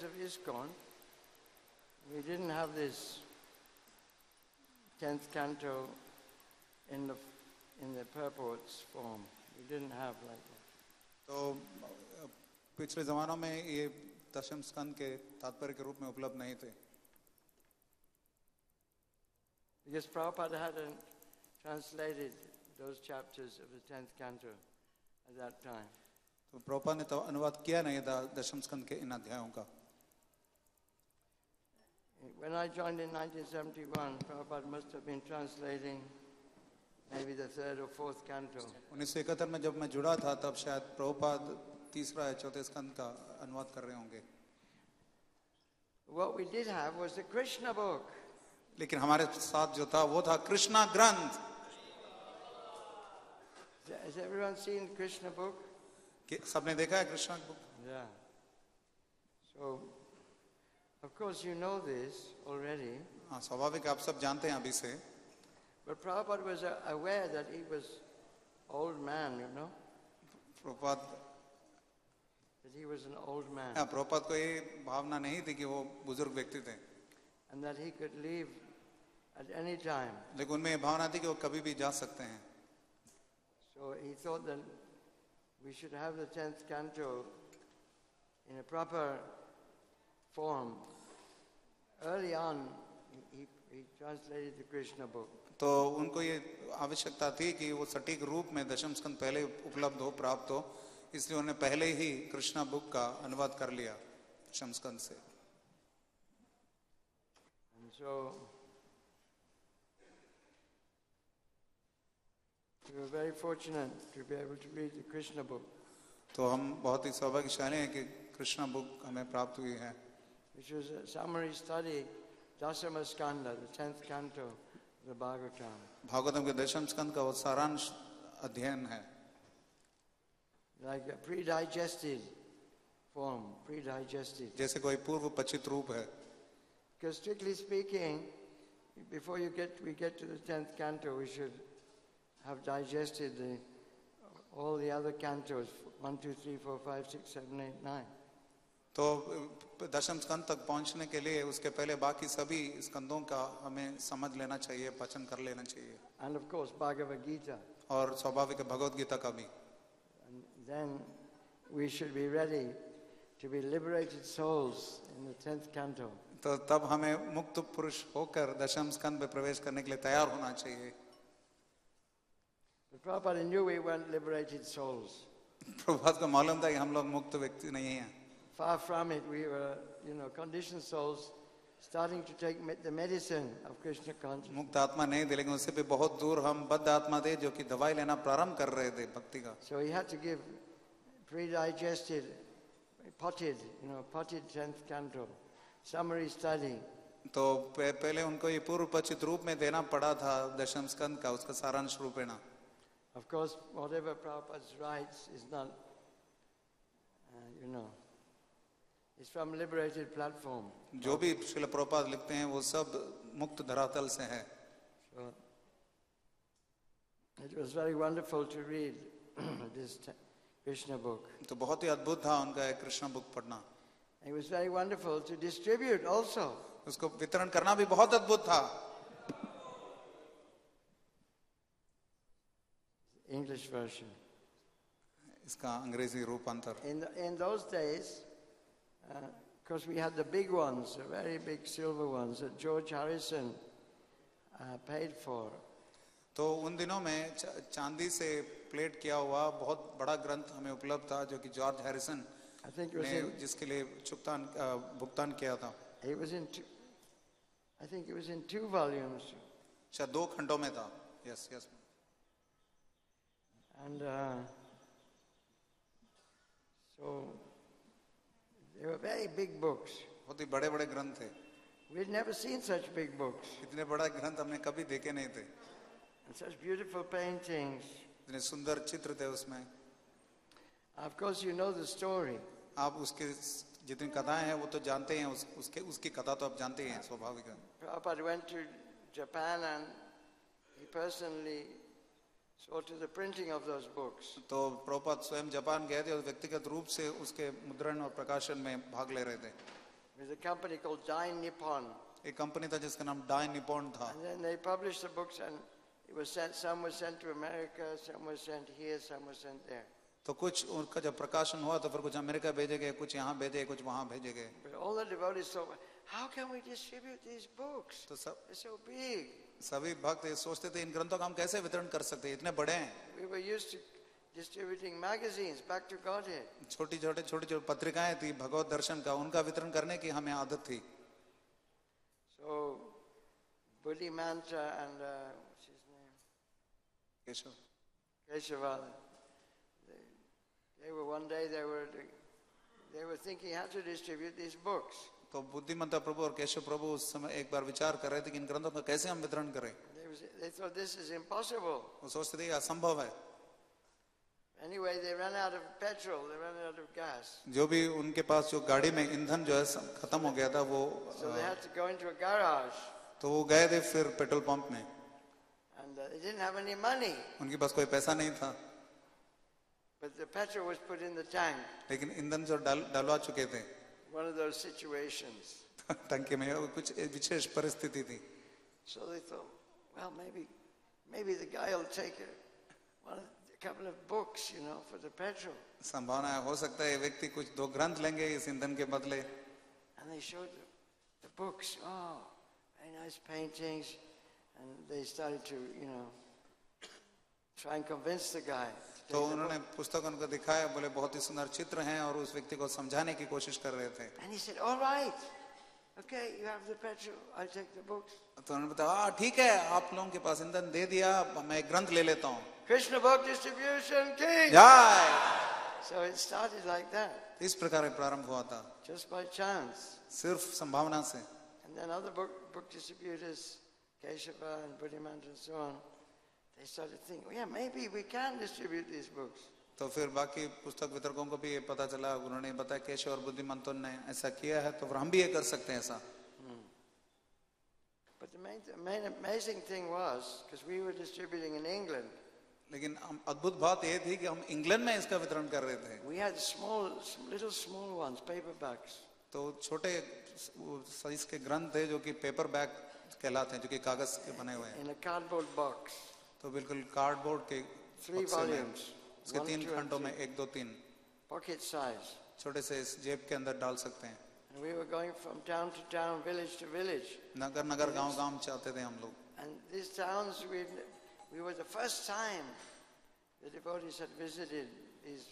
days of ISKCON, we didn't have this 10th canto in the purports form. We didn't have like that. तो पिछले जमानों में ये दशम स्कंद के तात्पर्य के रूप में उपलब्ध नहीं थे, because Prabhupada hadn't translated those chapters of the 10th canto at that time. तो प्रभुपाद ने तो अनुवाद किया नहीं था दशम स्कंद के इन अध्यायों का। When I joined in 1971, Prabhupada must have been translating maybe the 3rd or 4th canto. 1971 में जब मैं जुड़ा था तब शायद प्रभुपाद तीसरा या चौथे स्कंद का अनुवाद कर रहे होंगे। What we did have was the Krishna book. लेकिन हमारे साथ जो था वो था कृष्णा ग्रंथ। Has everyone seen Krishna book? सबने देखा है Krishna book? Yeah. So, of course you know this already. हाँ, स्वाभाविक आप सब जानते हैं अभी से। But Prabhupada was aware that he was old man, you know. Prabhupada That he was an old man. हाँ, प्रभुपाद को ये भावना नहीं थी कि वो बुजुर्ग व्यक्ति थे। And that he could leave at any time. लेकिन उनमें ये भावना थी कि वो कभी भी जा सकते हैं। So he thought that we should have the 10th canto in a proper form. Early on, he translated the Krishna book. तो उनको ये आवश्यकता थी कि वो सटीक रूप में दशम स्कंद पहले उपलब्ध हो, प्राप्त हो, इसलिए उन्होंने पहले ही कृष्णा बुक का अनुवाद कर लिया दशम स्कंद से। And so we were very fortunate to be able to read the Krishna book. तो हम बहुत ही सौभाग्यशाली हैं कि कृष्णा बुक हमें प्राप्त हुई है, which was a summary study, Dasama Skanda, the 10th canto of the Bhagavatam. Bhagavatam के दशम स्कंद का वो सारांश अध्ययन है, Like a pre-digested form, pre-digested. जैसे कोई पूर्व पचित रूप है। Because strictly speaking, before we get to the 10th canto, we should have digested all the other cantos, 1, 2, 3, 4, 5, 6, 7, 8, 9. तो दशम स्कंद तक पहुंचने के लिए उसके पहले बाकी सभी स्कंदों का हमें समझ लेना चाहिए, पचन कर लेना चाहिए। And of course, Bhagavad Gita. और स्वाभाविक है भगवद गीता का भी। And then we should be ready to be liberated souls in the 10th canto. तो तब हमें मुक्त पुरुष होकर दशम स्कंद में प्रवेश करने के लिए तैयार होना चाहिए। But Prabhupada knew we weren't liberated souls. Prabhupada को मालूम था कि हम लोग मुक्त व्यक्ति नहीं हैं। Far from it, we were, conditioned souls starting to take the medicine of Krishna consciousness. मुक्त आत्मा नहीं थे, लेकिन उससे भी बहुत दूर हम बद्ध आत्मा थे जो कि दवाई लेना प्रारंभ कर रहे थे भक्ति का। So he had to give pre-digested, potted 10th canto, summary study. तो पहले उनको ये पूर्व पचित रूप में देना पड़ा था दशम स्कंद का, उसका सारांश रूपेण। Of course, whatever Prabhupada writes is not, it's from liberated platform. जो भी श्रील प्रभुपाद लिखते हैं वो सब मुक्त धरातल से है। So it was very wonderful to read this Krishna book. तो बहुत ही अद्भुत था उनका ये कृष्ण बुक पढ़ना। It was very wonderful to distribute also. उसको वितरण करना भी बहुत अद्भुत था। English version. इसका अंग्रेजी रूपांतर। In those days, of course, we had the big ones, the very big silver ones that George Harrison paid for. तो उन दिनों में चांदी से प्लेट किया हुआ बहुत बड़ा ग्रंथ हमें उपलब्ध था जो कि जॉर्ज हैरिसन ने जिसके लिए भुगतान किया था। I think it was in 2 volumes. शायद 2 खंडों में था। Yes. And so they were very big books. बहुत ही बड़े-बड़े ग्रंथ थे। We'd never seen such big books. इतने बड़ा ग्रंथ हमने कभी देखे नहीं थे। And such beautiful paintings. इतने सुंदर चित्र थे उसमें। Of course, you know the story. आप उसके जितनी कथाएं हैं वो तो जानते हैं, उसकी कथा तो आप जानते हैं, स्वाभाविक है। Prabhupada went to Japan and he personally saw to the printing of those books. तो प्रभुपाद स्वयं जापान गए थे और व्यक्तिगत रूप से उसके मुद्रण और प्रकाशन में भाग ले रहे थे। was a company called Dai Nippon. एक कंपनी था जिसका नाम डाई निपॉन था. And then they published the books, and it was sent. Some was sent to America, some was sent here, some was sent there. तो कुछ उनका जब प्रकाशन हुआ तो फिर कुछ अमेरिका भेजे गए, कुछ यहाँ भेजे, कुछ वहाँ भेजे गए. But all the devotees thought, how can we distribute these books? तो They're so big. सभी भक्त ये सोचते थे इन ग्रंथों का हम कैसे वितरण कर सकते हैं, इतने बड़े हैं. We were used to distributing magazines back to Godhead. छोटी पत्रिकाएं थी भगवत दर्शन का, उनका वितरण करने की हमें आदत थी. So Buddhi Mantra and what's his name? Keshav. Keshava. They were one day they were thinking how to distribute these books. तो बुद्धिमंता प्रभु और केशव प्रभु उस समय एक बार विचार कर रहे थे कि इन ग्रंथों का कैसे हम वितरण करें. They thought this is impossible. वो सोचते थे ये असंभव है. Anyway, they ran out of petrol, they ran out of gas. जो भी उनके पास जो गाड़ी में ईंधन जो है खत्म हो गया था वो, So they had to go into a garage. तो वो गए थे फिर पेट्रोल पंप में. And they didn't have any money. उनके पास कोई पैसा नहीं था. But the petrol was put in the tank. लेकिन ईंधन जो डलवा चुके थे. One of those situations. टंकी में कुछ विशेष परिस्थिति थी. So they thought, well, maybe the guy will take a couple of books, for the petrol. संभावना है हो सकता है ये व्यक्ति कुछ 2 ग्रंथ लेंगे इस ईंधन के बदले. And they showed the books. Oh, very nice paintings. And they started to, try and convince the guy. तो उन्होंने पुस्तक उनको दिखाया, बोले बहुत ही सुंदर चित्र हैं और उस व्यक्ति को समझाने की कोशिश कर रहे थे. And he said, all right, okay, you have the petrol, I'll take the books. तो उन्होंने बताया ठीक है, आप लोगों के पास ईंधन दे दिया, मैं एक ग्रंथ ले लेता हूँ. Krishna Book Distribution King. जय. So it started like that. इस प्रकार प्रारंभ हुआ था. Just by chance. सिर्फ संभावना से. And then other book distributors, Keshava and Buddhimanta and so on, they started thinking, yeah, maybe we can distribute these books. तो फिर बाकी पुस्तक वितरकों को भी ये पता चला, उन्होंने बताया केशव और बुद्धिमंतों ने ऐसा किया है तो फिर हम भी ये कर सकते हैं ऐसा. But the main amazing thing was, because we were distributing in England. लेकिन अद्भुत बात ये थी कि हम इंग्लैंड में इसका वितरण कर रहे थे. We had little small ones, paperbacks. तो छोटे साइज के ग्रंथ थे जो कि पेपर बैग कहलाते हैं, जो कि कागज के बने हुए हैं. In a cardboard box. तो बिल्कुल कार्डबोर्ड के 3 volumes. उसके 3 खंडों में 1, 2, 3 pocket size. छोटे से इस जेब के अंदर डाल सकते हैं. And we were going from town to town, village to village. नगर गांव चाहते थे हम लोग. And these towns, we were the first time the devotees had visited these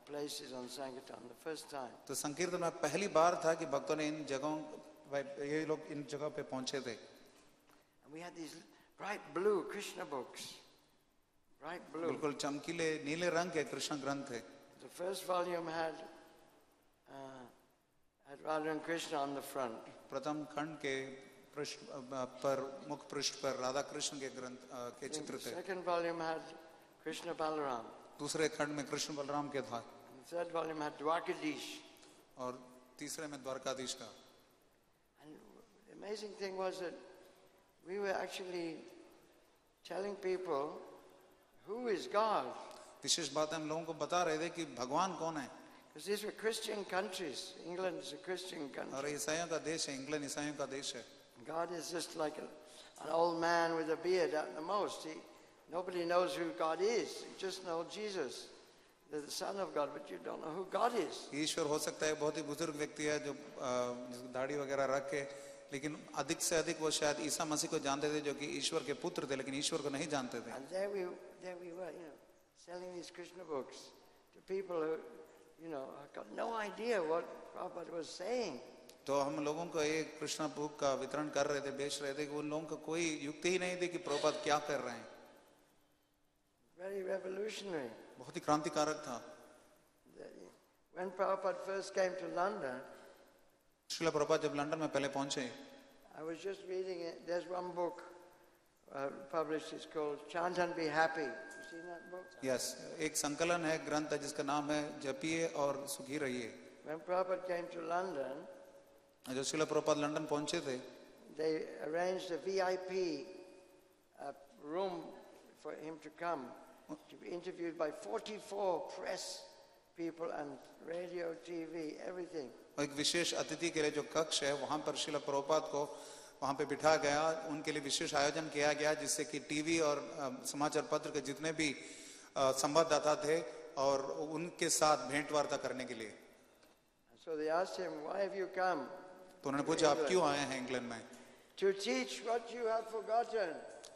places on Sankirtan, the first time. तो संकीर्तन में पहली बार था कि भक्तों ने इन जगहों, ये लोग इन जगहों पे पहुंचे थे. And we had these bright blue Krishna books. Bright blue. बिल्कुल चमकीले नीले रंग के कृष्ण ग्रंथ थे. The first volume had Radha and Krishna on the front. प्रथम खंड के पृष्ठ पर मुख पृष्ठ पर राधा कृष्ण के ग्रंथ के चित्र थे. Second volume had Krishna Balaram. दूसरे खंड में कृष्ण बलराम के था. The third volume had Dwarkadish. और तीसरे में द्वारकाधीश का. And the amazing thing was that we were actually telling people who is God. विशेष बात हम लोगों को बता रहे थे कि भगवान कौन है. Because these were Christian countries. England is a Christian country. और ईसाइयों का देश है, इंग्लैंड ईसाइयों का देश है. God is just like an old man with a beard at the most. Nobody knows who God is. You just know Jesus, the Son of God, but you don't know who God is. ईश्वर हो सकता है बहुत ही बुजुर्ग व्यक्ति है जो दाढ़ी वगैरह रख के, लेकिन अधिक से अधिक वो शायद ईसा मसीह को जानते थे जो कि ईश्वर के पुत्र थे, लेकिन ईश्वर को नहीं जानते थे. And there we were, selling these Krishna books to people who, got no idea what Prabhupada was saying. तो हम लोगों को एक कृष्णा बुक का वितरण कर रहे थे, बेच रहे थे कि उन लोगों को कोई युक्ति ही नहीं थी कि प्रभुपाद क्या कर रहे हैं. Very revolutionary. बहुत ही क्रांतिकारक था. When Prabhupada first came to London, Srila Prabhupada जब लंदन में पहले पहुंचे, I was just reading it. There's one book published. It's called Chant and Be Happy. You seen that book? Yes, एक संकलन है, ग्रंथ है जिसका नाम है जपिए और सुखी रहिए. When Prabhupada came to London, जो श्रील प्रभुपाद लंदन पहुंचे थे, they arranged a VIP room for him to come to be interviewed by 44 press people and radio, TV, everything. एक विशेष अतिथि के लिए जो कक्ष है वहां पर श्रील प्रभुपाद को वहां पे बिठा गया, उनके लिए विशेष आयोजन किया गया जिससे कि टीवी और समाचार पत्र के जितने भी संवाददाता थे और उनके साथ भेंट वार्ता करने के लिए। So they asked him, "Why have you come?" तो उन्होंने पूछा, आप क्यों आए हैं इंग्लैंड में? To teach what you have forgotten.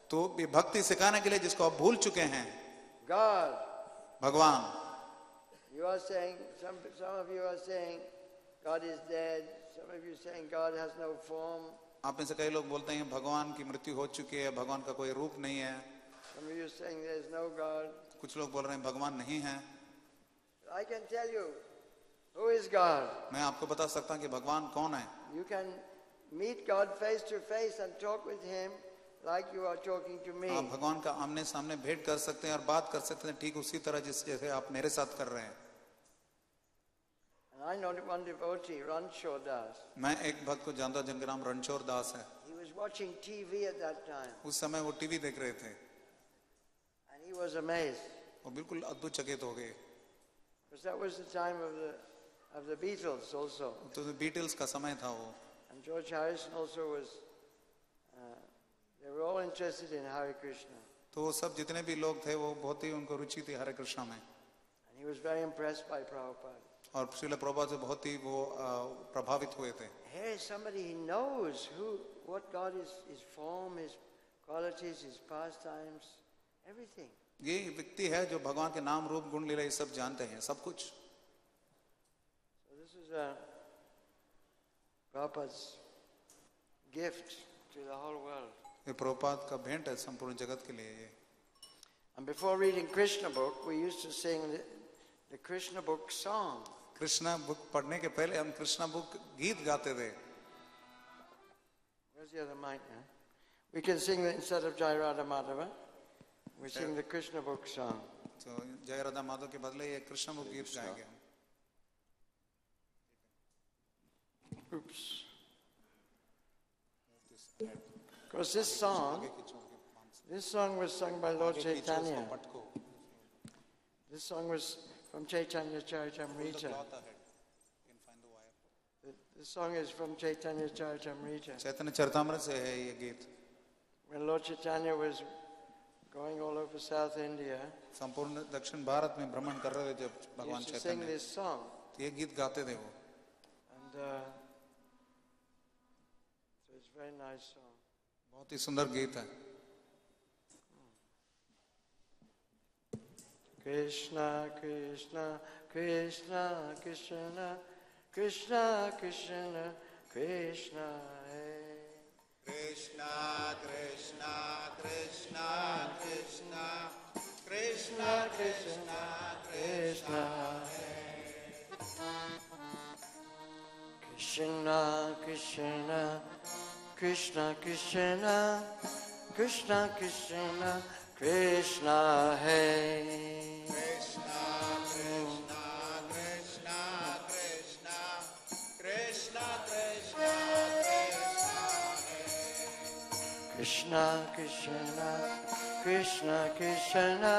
तो भक्ति सिखाने के लिए जिसको आप भूल चुके हैं। God. भगवान। You are saying, some of you are saying God is dead. Some of you saying God has no form. आप में से कई लोग बोलते हैं भगवान की मृत्यु हो चुकी है, भगवान का कोई रूप नहीं है। Some of you saying there is no God. कुछ लोग बोल रहे हैं भगवान नहीं है। I can tell you who is God. मैं आपको बता सकता हूँ कि भगवान कौन है। You can meet God face to face and talk with Him like you are talking to me. आप भगवान का आमने सामने भेंट कर सकते हैं और बात कर सकते हैं ठीक उसी तरह जैसे आप मेरे साथ कर रहे हैं। And I know one devotee, Ranchor Das. मैं एक भक्त को जानता हूँ जिनका नाम रणछोड़ दास है। He was watching TV at that time. उस समय वो टीवी देख रहे थे। And he was amazed. वो बिल्कुल अद्भुत चकित हो गए। Because that was the time of the Beatles also. तो बीटल्स का समय था वो। And George Harrison also was. They were all interested in Hare Krishna. तो वो सब जितने भी लोग थे वो बहुत ही उनको रुचि थी हरे कृष्णा में। And he was very impressed by Prabhupada. और श्रील प्रभुपाद से बहुत ही वो प्रभावित हुए थे। Here is somebody he knows what God is, his form, his qualities, his pastimes, everything. ये व्यक्ति है जो भगवान के नाम रूप गुण लीला ये सब जानते हैं, सब कुछ। So this is Prabhupada's gift to the whole world. ये प्रभुपाद का भेंट है संपूर्ण जगत के लिए ये। And before reading Krishna book, we used to sing the Krishna book song. Krishna book पढ़ने के पहले हम कृष्णा बुक गीत गाते थे। Where's the other mic now? We can sing it instead of Jai Radha Madhava. We sing the Krishna book song. तो जय राधा माधव के बदले ये कृष्ण बुक गीत गाएंगे हम। Oops. Because this song was sung by Lord Chaitanya. This song was from Chaitanya Charitamrita. This song is from Chaitanya Charitamrita. चैतन्य चरितामृत से है ये गीत। When Lord Chaitanya was going all over South India, संपूर्ण दक्षिण भारत में भ्रमण कर रहे थे जब he भगवान used to sing Chaitanya this song. तो ये गीत गाते थे वो। And so it's a very nice song. बहुत ही सुंदर गीत है। Krishna, Krishna, Krishna, Krishna, Krishna, Krishna, Krishna, Hey. Krishna, Krishna, Krishna, Krishna, Krishna, Krishna, Krishna, Krishna, Krishna, Krishna, Krishna, Krishna, Krishna, Krishna, Hey. Krishna, Krishna, Krishna, Krishna, Krishna, Krishna, Krishna, Krishna, Krishna, Krishna,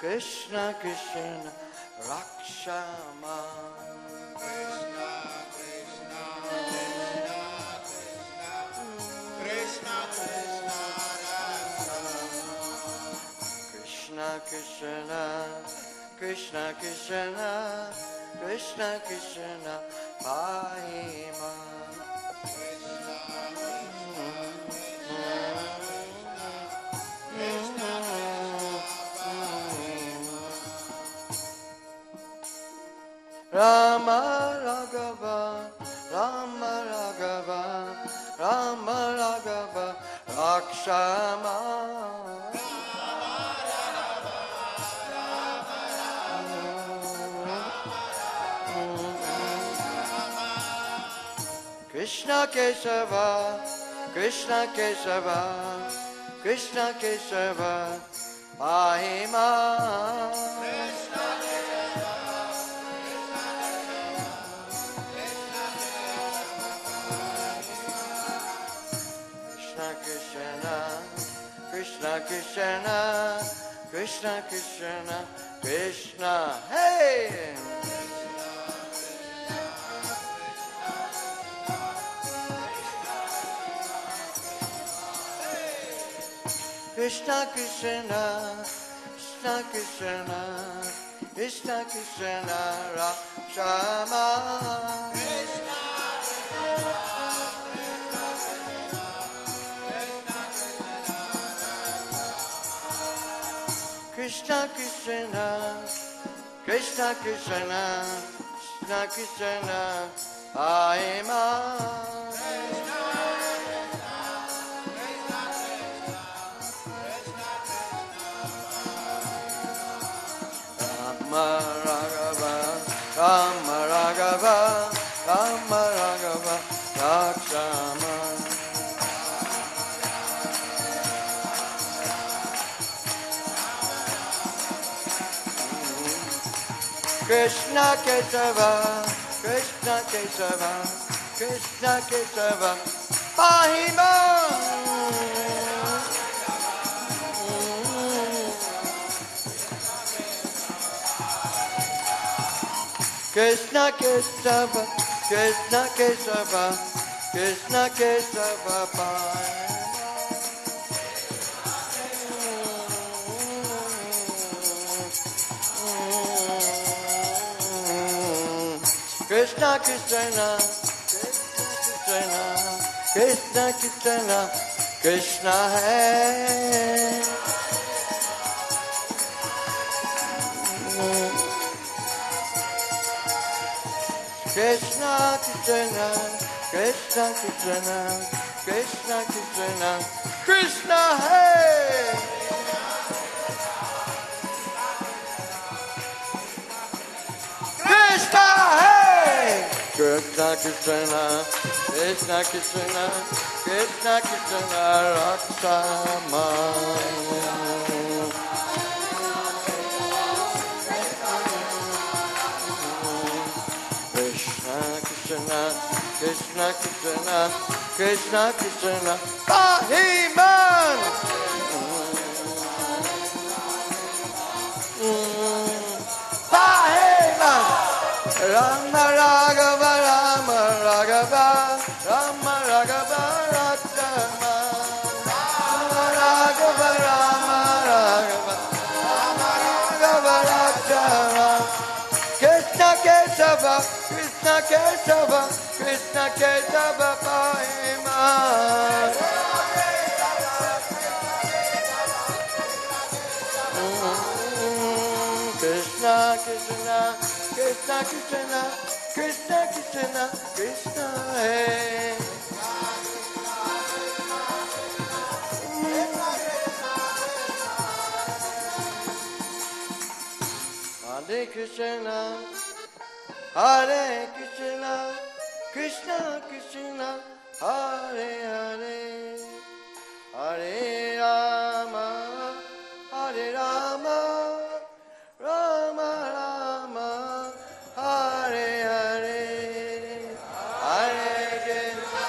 Krishna, Krishna, Rakshama. Krishna, Krishna, Krishna, Krishna, Krishna, Krishna, Krishna, Krishna, Krishna, Krishna, Pahima. Rama Raghava, Rama Raghava, Rama Raghava, Rakshama. Krishna Kesava, Krishna Kesava, Krishna Kesava, Pahima. Krishna Krishna, Krishna Krishna, Krishna, hey! Krishna Krishna, Krishna Krishna, Krishna Krishna, Rakshama. Krishna Krishna, Krishna Krishna, Krishna Krishna, Aima. Rama Raghava, Rama Raghava, Rama Raghava, Rakshama. Krishna Kesava, Krishna Kesava, Krishna Kesava, Pahima. Krishna Kesava, Krishna Kesava, Krishna Kesava, Pahima. Krishna Krishna, Krishna Krishna, Krishna Krishna, Krishna hai. Krishna Krishna, Krishna Krishna, Krishna Krishna, Krishna hai. Krishna hai. Krishna Krishna, Krishna Krishna, Krishna Krishna, Rakshama. Krishna Krishna, Krishna Krishna, Krishna Krishna, Pahiman. Pahiman. Rama Raghava, Rama Raghava, Rama Raghava, Rakshama. Rama Raghava, Rama Raghava, Rama Raghava, Rakshama. Krishna Kesava, Krishna Kesava, Krishna Kesava, Pahima. Krishna Krishna, Krishna Krishna, Krishna Krishna, Krishna hai. Hare Krishna, Hare Krishna, Krishna Krishna, Hare Hare, Hare Rama, Hare Rama, Rama Rama, Hare Hare, Hare Krishna.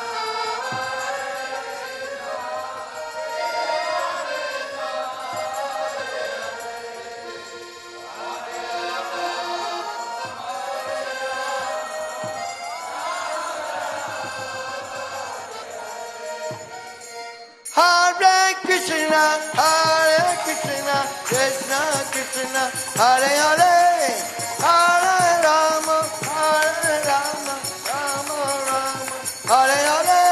Hare Krishna, Hare Krishna, Krishna Krishna, Hare Hare, Hare Rama, Hare Rama, Rama Rama, Hare Hare.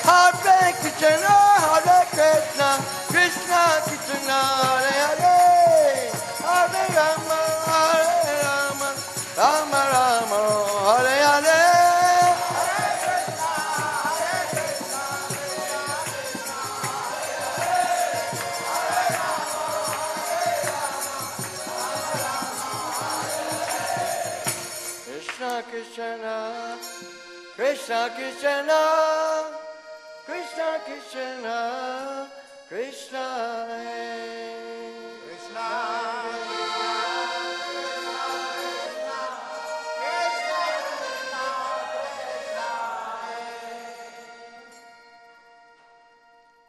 Hare Krishna, Hare Krishna, Krishna Krishna, Hare Hare, Hare Rama, Hare Rama, Rama Rama, Hare Hare. Krishna Krishna, Krishna Krishna, Krishna Krishna, Krishna hai. Krishna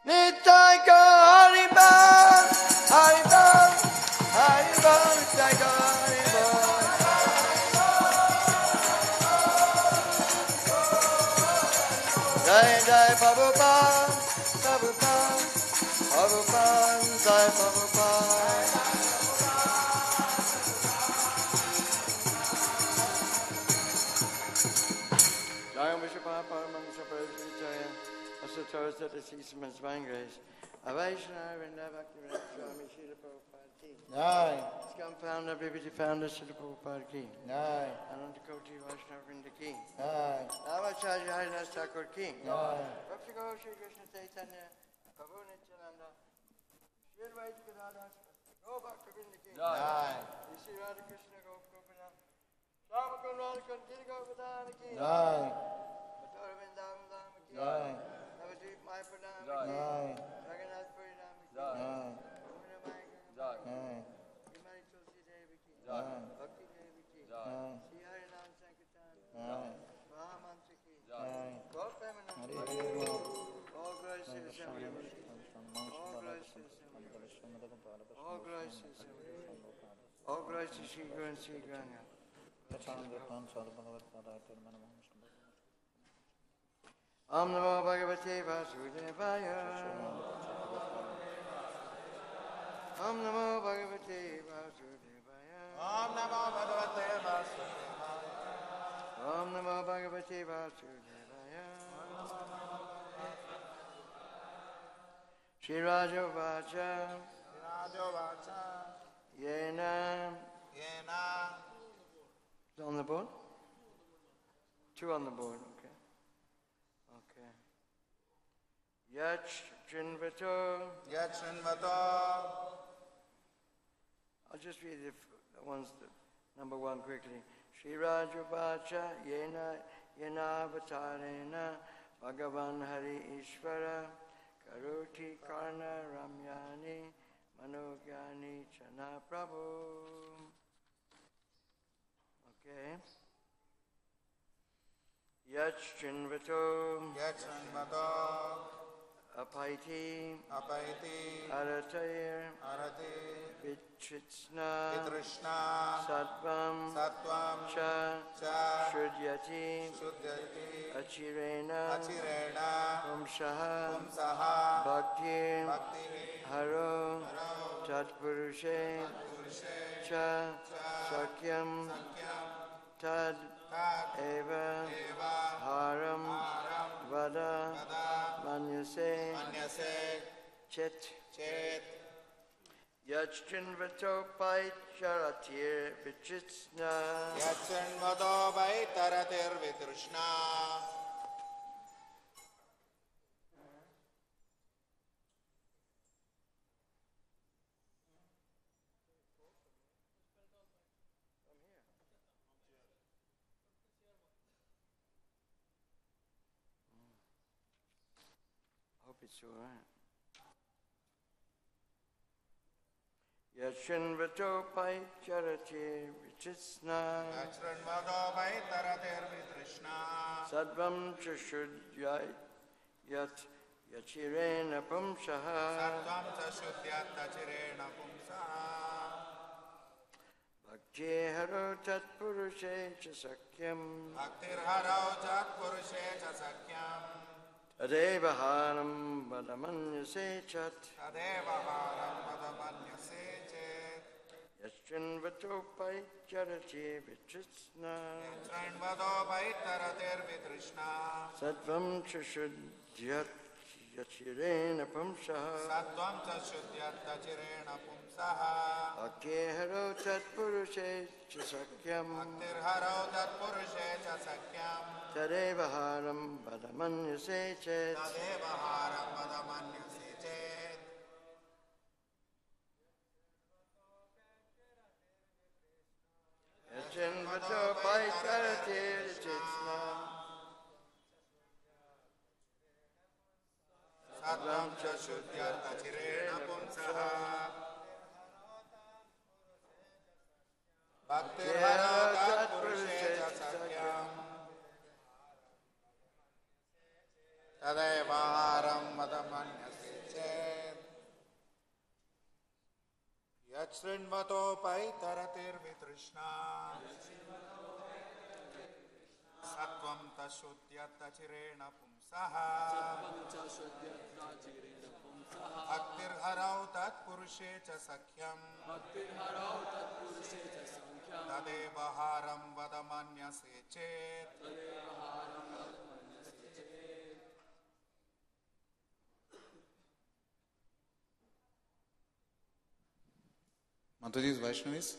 Nitai ko Haribol, Haribol, Haribol. Jai Prabhupada, Prabhupada, Prabhupada, Jai Prabhupada. Jai Vishwapa Paramahansa Prabhupada, Asatara Satasisam and Divine Grace, Avaishna Vrinda Bhakti Swami Srila Prabhupada Ki. Jai. Scum founder, Bibidi founder, Srila Prabhupada Ki. Jai. Anantakoti Vaishnava Vrinda Ki. Jai. Namacharya Haridas Thakur Ki. Jai. Bhakti Gaur Shri Krishna Chaitanya, Prabhu Nityananda, Shri Advaita Gadadhar, Gaur Bhakta Vrinda Ki. Jai. Shri Radha Krishna Gopala, Shama Kunwara Kantiri Govardhana Ki. Jai. Madhura Vrindavan Dhama Ki. Jai. Navadvip Mayapur Dhama Jai. Ki. Raghunath Puri Dhama Ki. Jai. Yamuna Maya Ganga Ki. Jai. Himari Tulsi Devi Ki. Jai. Bhakti Devi Ki. Jai. Shri Harinam Sankirtan. Jai. Mahamantra Ki. Jai. Gaur Premanand. Hare Krishna. All glories to the Assembly of Murti. All glories to the Assembly of Murti. All glories to the Assembly of Murti. All glories to Sri Guru and Sri Ganga. Om Namo Bhagavate Vasudevaya. Om Namo Bhagavate Vasudevaya. Om Namo Bhagavate Vasudevaya. Om Namo Bhagavate Vasudevaya. Shri Raja Vacha. Rajo Vacha. Yena. Yena. It's on the board? Two on the board, okay. Okay. Yach Chinvato. Yachinvato. I'll just read the ones, number one quickly. Shri Rajavacha Yena Avatarena Bhagavan Hari Ishvara Karuti Karna Ramyani Manogyani Chana Prabhu. Okay. Yach Chinvato Yachinvato. Apaiti Apaiti. Aratair Arati. Vichitsna Vitrishna. Sattvam Sattvam. Cha Cha. Shrudyati Shuddhati. Achirena Achirena. Pumsaha Pumsaha. Bhakti Bhakti. Haro Tatpurushe Cha Sakyam Tad Eva Haram Vada Manyase Manyase. Chet Chet. Yachinvato Pai Charatir Vichitsna Yachinvato Vaitaratir Vitrishna. Hope it's all right. Yachinvato Pai Charatir Vichitsna Yachinvato Vaitaratir Vitrishna. Sadvam Chashudyat Yat Yachirena Pumsaha Sattvam cha shuddhyat achirena pumsaha. Bhakti Haro Tatpurushe Chasakyam Bhaktirharau chat purushe cha sakyam. Tadeva Haram Vadamanyase Chat Tadeva haram madamanyase chet. Yachinvato Pai Charati Vichitsna Yachinvato Vaitaratir Vitrishna. Sadvam Chashudyat Yachirena Pumsaha Sattvam cha shuddhyat achirena pumsaha. Bhakti Haro Tatpurushe Chasakyam Bhaktirharau chat purushe cha sakyam. Tadeva Haram Vadamanyase Chet Tadeva haram madamanyase chet. Yachinvato Pai Charati Vichitsna Sattvam cha shuddhyat achirena pumsaha. Bhaktirharau chat purushe cha sakyam. Tadeva haram madamanyase chet. Yachinvato paitaratir vitrishna. सत्वं तशुद्ध्यत्तचिरेण पुंसः भक्तिर्हरौ तत्पुरुषे च सख्यम् तदेव हारं वद मन्यसे चेत् Mataji's Vaishnavis.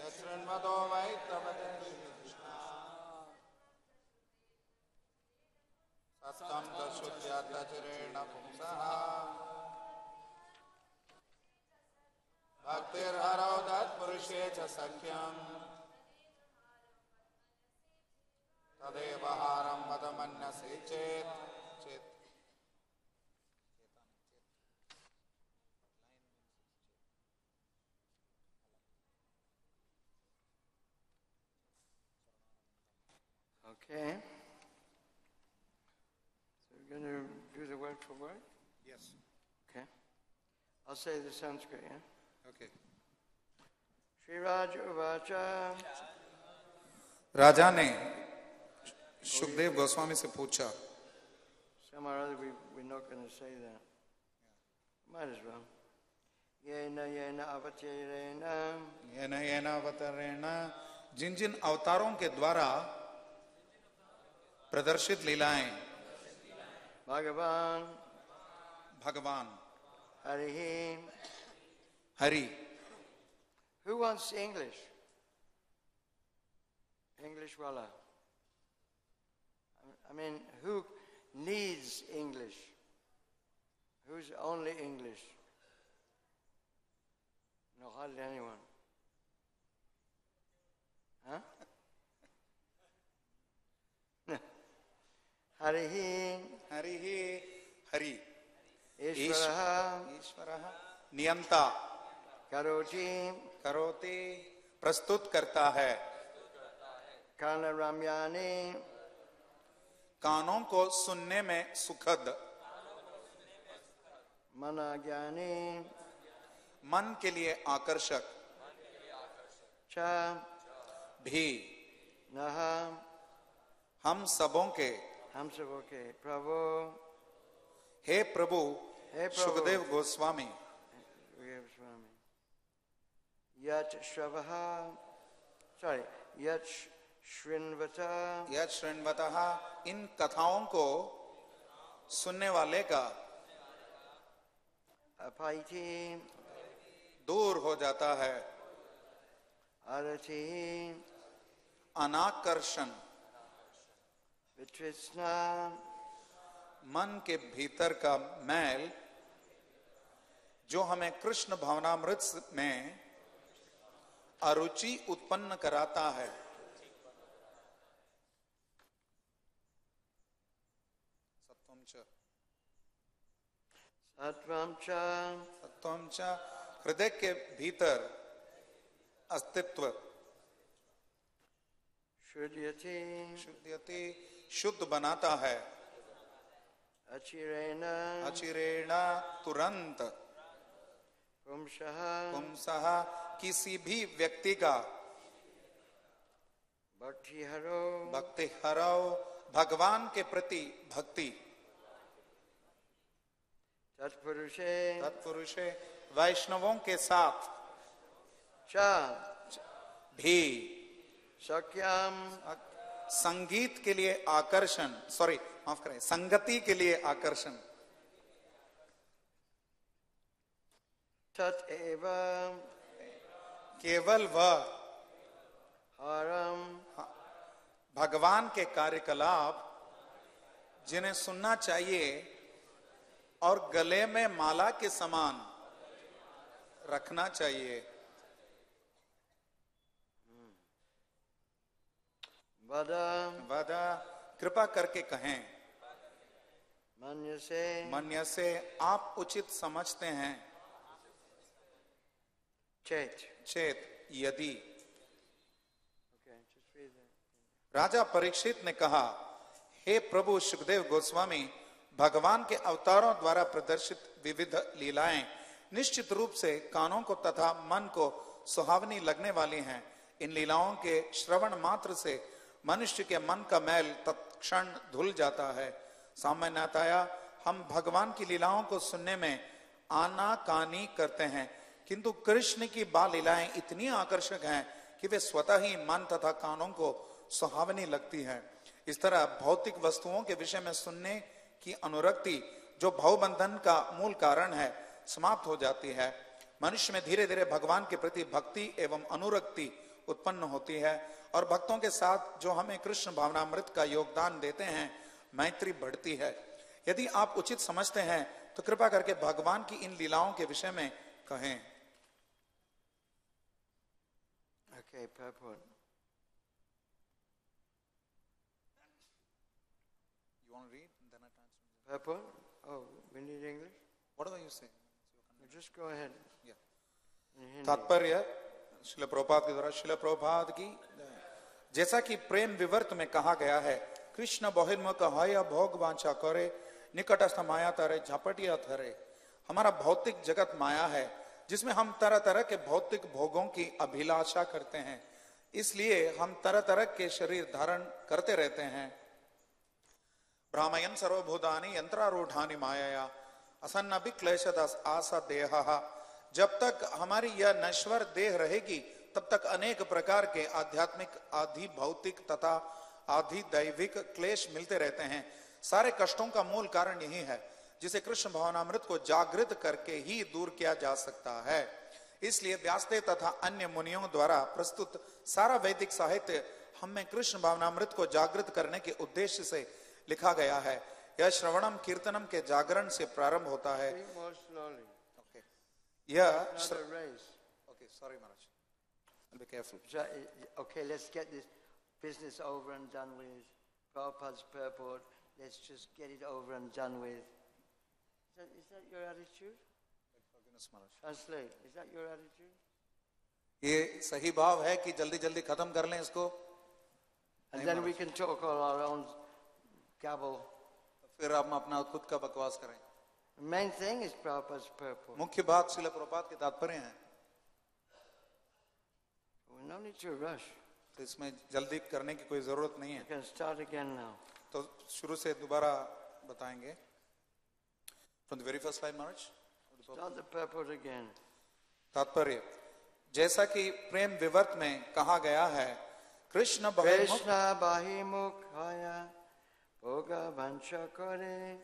Yasranvado Vaitravate Krishna Sattam Tashuddhyatachirena Pumsaha Bhaktir Harau Dat Purushe Cha Sakhyam Tadeva Haram Vadamanyase Chet Chet Okay. So we're going to do the word for word? Yes. Okay. I'll say the Sanskrit, yeah? Okay. Shri Raja Uvacha. राजा ने सुखदेव गोस्वामी से पूछा Somehow or other we're not going to say that. Might as well. Yena yena avatirena. येन येन अवतरेण जिन जिन अवतारों के द्वारा प्रदर्शित लीलाएं Bhagavan. भगवान Harihi. Hari Who wants English? English wala. I mean, who needs English? Who's only English? No, hardly anyone. Huh? Harihi. Hari Hari Ishvaraha. ईश्वरः नियंता Karoti. करोति प्रस्तुत करता है Kana Ramyani. कानों को सुनने में सुखद Managyani. मन के लिए आकर्षक Cha. भी Naha. हम सबों के हम सबों के प्रभु हे प्रभु हे प्रभु Sukhdev Goswami Sukhdev Swami. Yat Shravaha. Sorry. Yat Shrinvata. यह श्रृण्वतः इन कथाओं को सुनने वाले का Apaiti. दूर हो जाता है Arati. अनाकर्षण Vitrisna. मन के भीतर का मैल जो हमें कृष्ण भावनामृत में अरुचि उत्पन्न कराता है Sattvam cha. सत्वं च हृदय के भीतर अस्तित्व Shuddhyati. शुद्धयति शुद्ध बनाता है Achirena. अचिरेण तुरंत Pumshaha. पुंसः किसी भी व्यक्ति का Bhakti haro. भक्ति हरौ भगवान के प्रति भक्ति Tatpurushe. तत्पुरुषे वैष्णवों के साथ Cha. भी Sakyam. संगीत के लिए आकर्षण माफ करें संगति के लिए आकर्षण Tat eva. केवल वह Haram. भगवान के कार्यकलाप जिन्हें सुनना चाहिए और गले में माला के समान रखना चाहिए Vada. वदा कृपा करके कहें Manyase. मन्य से आप उचित समझते हैं Chet. चेत यदि Okay, just read that. राजा परीक्षित ने कहा हे प्रभु सुखदेव गोस्वामी भगवान के अवतारों द्वारा प्रदर्शित विविध लीलाएं निश्चित रूप से कानों को तथा मन को सुहावनी लगने वाली हैं इन लीलाओं के श्रवण मात्र से मनुष्य के मन का मैल तत्क्षण धुल जाता है। सामान्यतया हम भगवान की लीलाओं को सुनने में आनाकानी करते हैं, किंतु कृष्ण की बाल लीलाएं इतनी आकर्षक हैं कि वे स्वतः ही मन तथा कानों को सुहावनी लगती है। इस तरह भौतिक वस्तुओं के विषय में सुनने की अनुरक्ति, जो भवबंधन का मूल कारण है, समाप्त हो जाती है। मनुष्य में धीरे धीरे भगवान के प्रति भक्ति एवं अनुरक्ति उत्पन्न होती है और भक्तों के साथ जो हमें कृष्ण भावनामृत का योगदान देते हैं, मैत्री बढ़ती है। यदि आप उचित समझते हैं तो कृपा करके भगवान की इन लीलाओं के विषय में कहें। Okay, purport. You want to read? Then I translate. Purport? Oh, we need English? Whatever you say. Just go ahead. Yeah. In Hindi. तात्पर्य श्रील प्रभुपाद के द्वारा। श्रील प्रभुपाद की जैसा कि प्रेम विवर्त में कहा गया है, कृष्ण बहिर्मुख हय भोग वांछा करे, निकटस्थ माया तरे झपटिया थरे। हमारा भौतिक जगत माया है जिसमें हम तरह तरह के भौतिक भोगों की अभिलाषा करते हैं, इसलिए हम तरह तरह के शरीर धारण करते रहते हैं। भ्रामयन् सर्वभूतानि यंत्रारूढ़ानि मायया असन्न विक्लेशद आसा देहा। जब तक हमारी यह नश्वर देह रहेगी तब तक अनेक प्रकार के आध्यात्मिक, आधि भौतिक तथा आधि दैविक क्लेश मिलते रहते हैं। सारे कष्टों का मूल कारण यही है, जिसे कृष्ण भावनामृत को जागृत करके ही दूर किया जा सकता है। इसलिए व्यासदेव तथा अन्य मुनियों द्वारा प्रस्तुत सारा वैदिक साहित्य हमें कृष्ण भावनामृत को जागृत करने के उद्देश्य से लिखा गया है। यह श्रवणम कीर्तनम के जागरण से प्रारंभ होता है। Speak more slowly. यह Not a race. Okay, sorry Maharaj. I'll be careful. So, okay, let's get this business over and done with. Prabhupada's purport. Let's just get it over and done with. Is that your attitude? Forgiveness, Maharaj. Translate. Is that your attitude? ये सही भाव है कि जल्दी जल्दी खत्म कर लें इसको, And then we can talk all our own gabble. फिर हम अपना खुद का बकवास करें। The main thing is Prabhupada's purport. मुख्य बात श्रील प्रभुपाद के तात्पर्य है, We no need to rush. तो इसमें जल्दी करने की कोई जरूरत नहीं We है। can start again now. तो शुरू से दोबारा बताएंगे। From the very first line, Maharaj. Start the purport again. तात्पर्य जैसा कि प्रेम विवर्त में कहा गया है, Krishna बहिर्मुख Krishna bahimukhaya bhoga vancha kare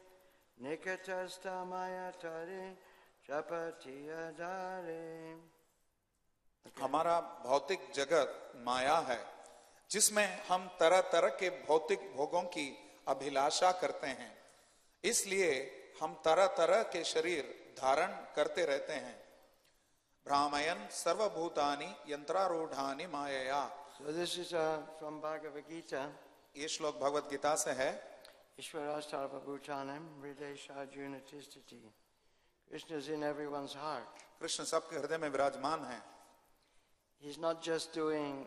nikatastha maya tare chapatiya dare. हमारा भौतिक जगत माया है जिसमें हम तरह तरह के भौतिक भोगों की अभिलाषा करते हैं, इसलिए हम तरह तरह के शरीर धारण करते रहते हैं। भ्रामयन् सर्वभूतानि यंत्रारूढ़ानि मायया। So this is from Bhagavad Gita. ये श्लोक भगवत गीता से है। Ishvara sarvabhutanam hridesha arjuna tishtati. Krishna is in everyone's heart. Krishna सबके हृदय में विराजमान है। He's not just doing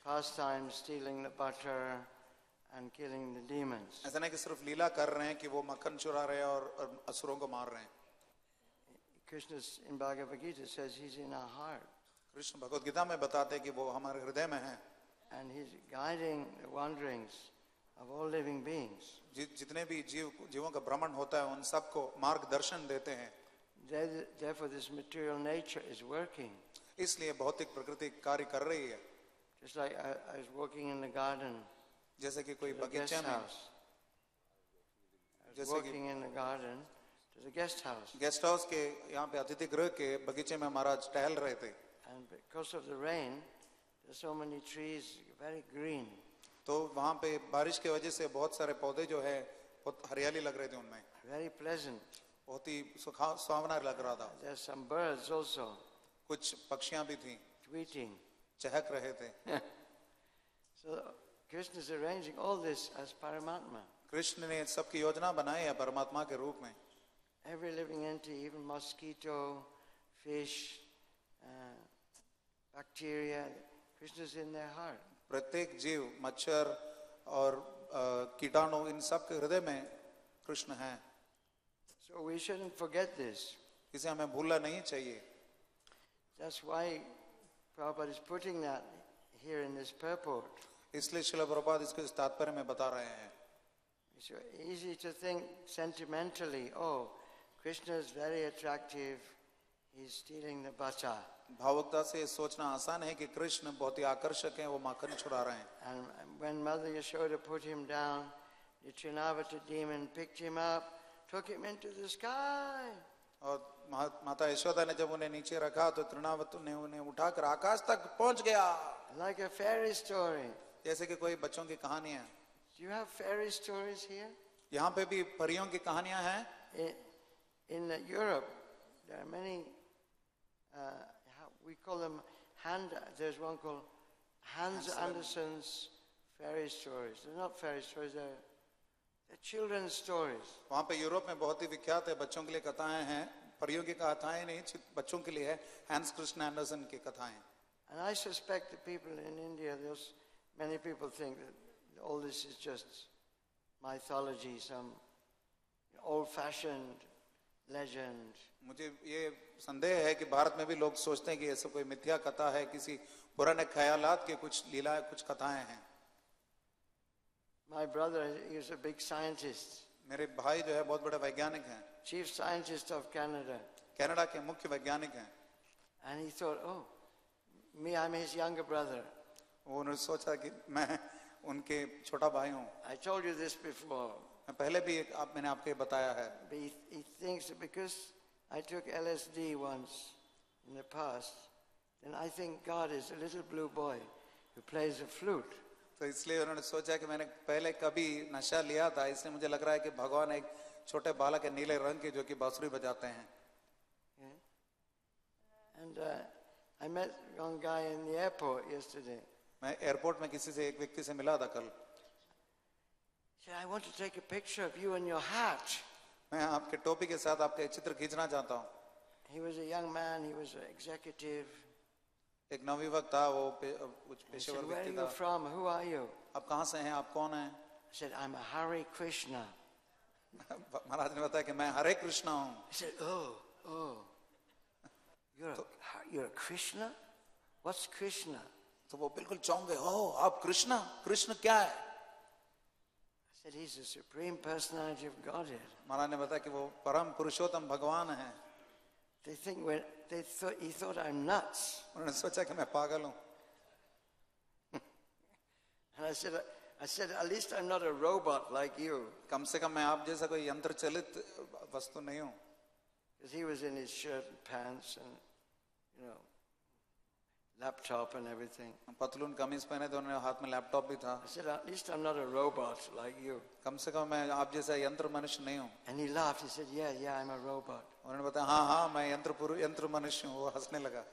pastimes, stealing the butter and killing the demons. ऐसा नहीं कि सिर्फ लीला कर रहे हैं कि वो मक्खन चुरा रहे हैं और असुरों को मार रहे हैं। Krishna in Bhagavad Gita says he's in our heart. Krishna Bhagavad Gita में बताते हैं कि वो हमारे हृदय में है। And he's guiding the wanderings of all living beings. जितने भी जीवों का भ्रमण होता है उन सबको मार्गदर्शन देते हैं। Therefore this material nature is working. इसलिए भौतिक प्रकृति कार्य कर रही है। Just like I was walking in the garden, जैसे कि कोई to the guest बगीचे में, house. I was walking in the garden to the guest house. Guest house के यहाँ पे अतिथि गृह के बगीचे में महाराज टहल रहे थे। And because of the rain, there's so many trees, very green. तो वहाँ पे बारिश की वजह से बहुत सारे पौधे जो है बहुत हरियाली लग रहे थे उनमें, Very pleasant. बहुत ही सुहावना लग रहा था। There's some birds also कुछ पक्षियां भी थी, tweeting. चहक रहे थे। So Krishna is arranging all this as Paramatma. Krishna ने सबकी योजना बनाई है परमात्मा के रूप में। Every living entity, even mosquito, fish, bacteria, Krishna is in their heart. प्रत्येक जीव, मच्छर और कीटाणु, इन सब के हृदय में कृष्ण है। So we shouldn't forget this. इसे हमें भूलना नहीं चाहिए। That's why Prabhupada is putting that here in this purport. इसलिए श्रील प्रभुपाद इसको इस तात्पर्य में बता रहे हैं. It's so easy to think sentimentally, oh, Krishna is very attractive, he's stealing the butter. भावुकता से सोचना आसान है कि कृष्ण बहुत ही आकर्षक हैं, वो माखन छुड़ा रहे हैं. And when Mother Yashoda put him down, the Trinavata demon picked him up, took him into the sky. और माता यशोदा ने जब उन्हें नीचे रखा तो तृणावत ने उन्हें उठाकर आकाश तक पहुंच गया. Like a fairy story. जैसे कि कोई बच्चों की कहानी है. Do you have fairy stories here? यहाँ पे भी परियों की कहानियां हैं. In Europe, there are many, we call them, there's one called Hans Andersen's fairy stories. They're not fairy stories, they're children's stories. वहाँ पे यूरोप में बहुत ही विख्यात है, बच्चों के लिए कथाएं हैं. परियों की कथाएं नहीं, बच्चों के लिए है. हैंस क्रिस्टियन एंडरसन की कथाएं. And I suspect the people in India, many people think that all this is just mythology, some old-fashioned legend. मुझे ये संदेह है कि भारत में भी लोग सोचते हैं कि ये सब कोई मिथ्या कथा है, किसी पुराने ख्यालात के कुछ लीला, कुछ कथाएं हैं. My brother, he is a big scientist. मेरे भाई जो है बहुत बड़े वैज्ञानिक हैं. Chief scientist of Canada. Canada के मुख्य वैज्ञानिक हैं. And he thought, oh, I'm his younger brother. उन्होंने सोचा कि मैं उनके छोटा भाई हूँ. I told you this before. मैं पहले भी मैंने आपको बताया है. But he thinks that because I took LSD once in the past, then I think God is a little blue boy who plays a flute. तो इसलिए उन्होंने सोचा कि मैंने पहले कभी नशा लिया था, इसलिए मुझे लग रहा है कि भगवान एक छोटे बालक है नीले रंग के जो कि बांसुरी बजाते हैं. And I met one guy in the airport yesterday. मैं एयरपोर्ट में किसी से एक व्यक्ति से मिला था कल. He said, I want to take a picture of you and your hat. मैं आपके टोपी के साथ आपका चित्र खींचना चाहता हूँ. He was a young man, he was an executive. एक नवयुवक था, वो कुछ I said, पेशेवर where are व्यक्ति you था. from? Who are you? आप कहाँ से हैं, आप कौन हैं? I said, I'm a Hare Krishna. महाराज ने बताया कि मैं हरे कृष्णा हूँ. He said, oh, you're a Krishna? What's Krishna? तो वो बिल्कुल चौंक गए. ओह, आप कृष्णा? कृष्ण क्या है? I said, he's the supreme personality of Godhead. महाराज ने बताया कि वो परम पुरुषोत्तम भगवान है. He thought I'm nuts. उन्होंने सोचा कि मैं पागल हूँ. And I said, at least I'm not a robot like you. कम से कम मैं आप जैसा कोई यंत्र चलित वस्तु नहीं हूँ. Because he was in his shirt and pants and, laptop and everything. पतलून कमीज पहने थे, उन्होंने हाथ में लैपटॉप भी था. I said, at least I'm not a robot like you. कम से कम मैं आप जैसा यंत्र मनुष्य नहीं हूँ. And he laughed. He said, yeah, I'm a robot. उन्होंने बताया हाँ मैं यंत्र मनुष्य हूँ. वो हंसने लगा.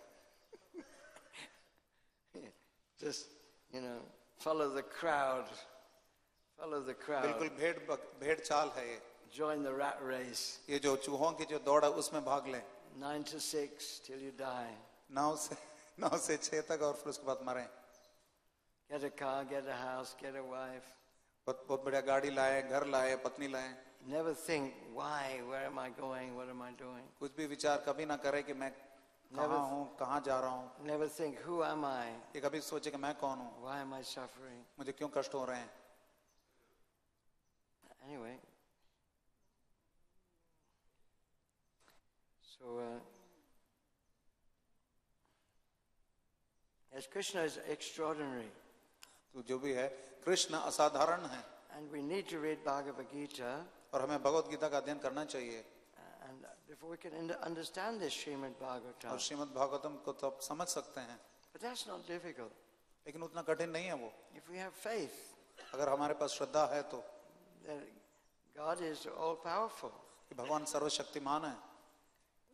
Just, follow the crowd. Follow the crowd. बिल्कुल भेड़ चाल है ये. Join the rat race. ये जो चूहों की जो दौड़ है उसमें भाग ले. 9 to 6 till you die. 9 से 6 तक और फिर उसके बाद मरें. Get a car, get a house, get a wife. बहुत बढ़िया गाड़ी लाए, घर लाए, पत्नी लाए. Never think, why, where am I going, what am I doing? कुछ भी विचार कभी ना करे कि मैं कहाँ हूँ, कहाँ जा रहा हूँ. Never think, who am I? ये कभी सोचे कि मैं कौन हूँ, Why am I suffering? मुझे क्यों कष्ट हो रहे हैं. Anyway, so yes, Krishna is extraordinary. तो जो भी है कृष्ण असाधारण है. And we need to read Bhagavad Gita. और हमें भगवत गीता का अध्ययन करना चाहिए. And before we can understand this Srimad Bhagavatam. और श्रीमद् भागवतम को तो आप समझ सकते हैं. But that's not difficult. लेकिन उतना कठिन नहीं है वो. If we have faith, अगर हमारे पास श्रद्धा है तो then God is all powerful. कि भगवान सर्वशक्तिमान है.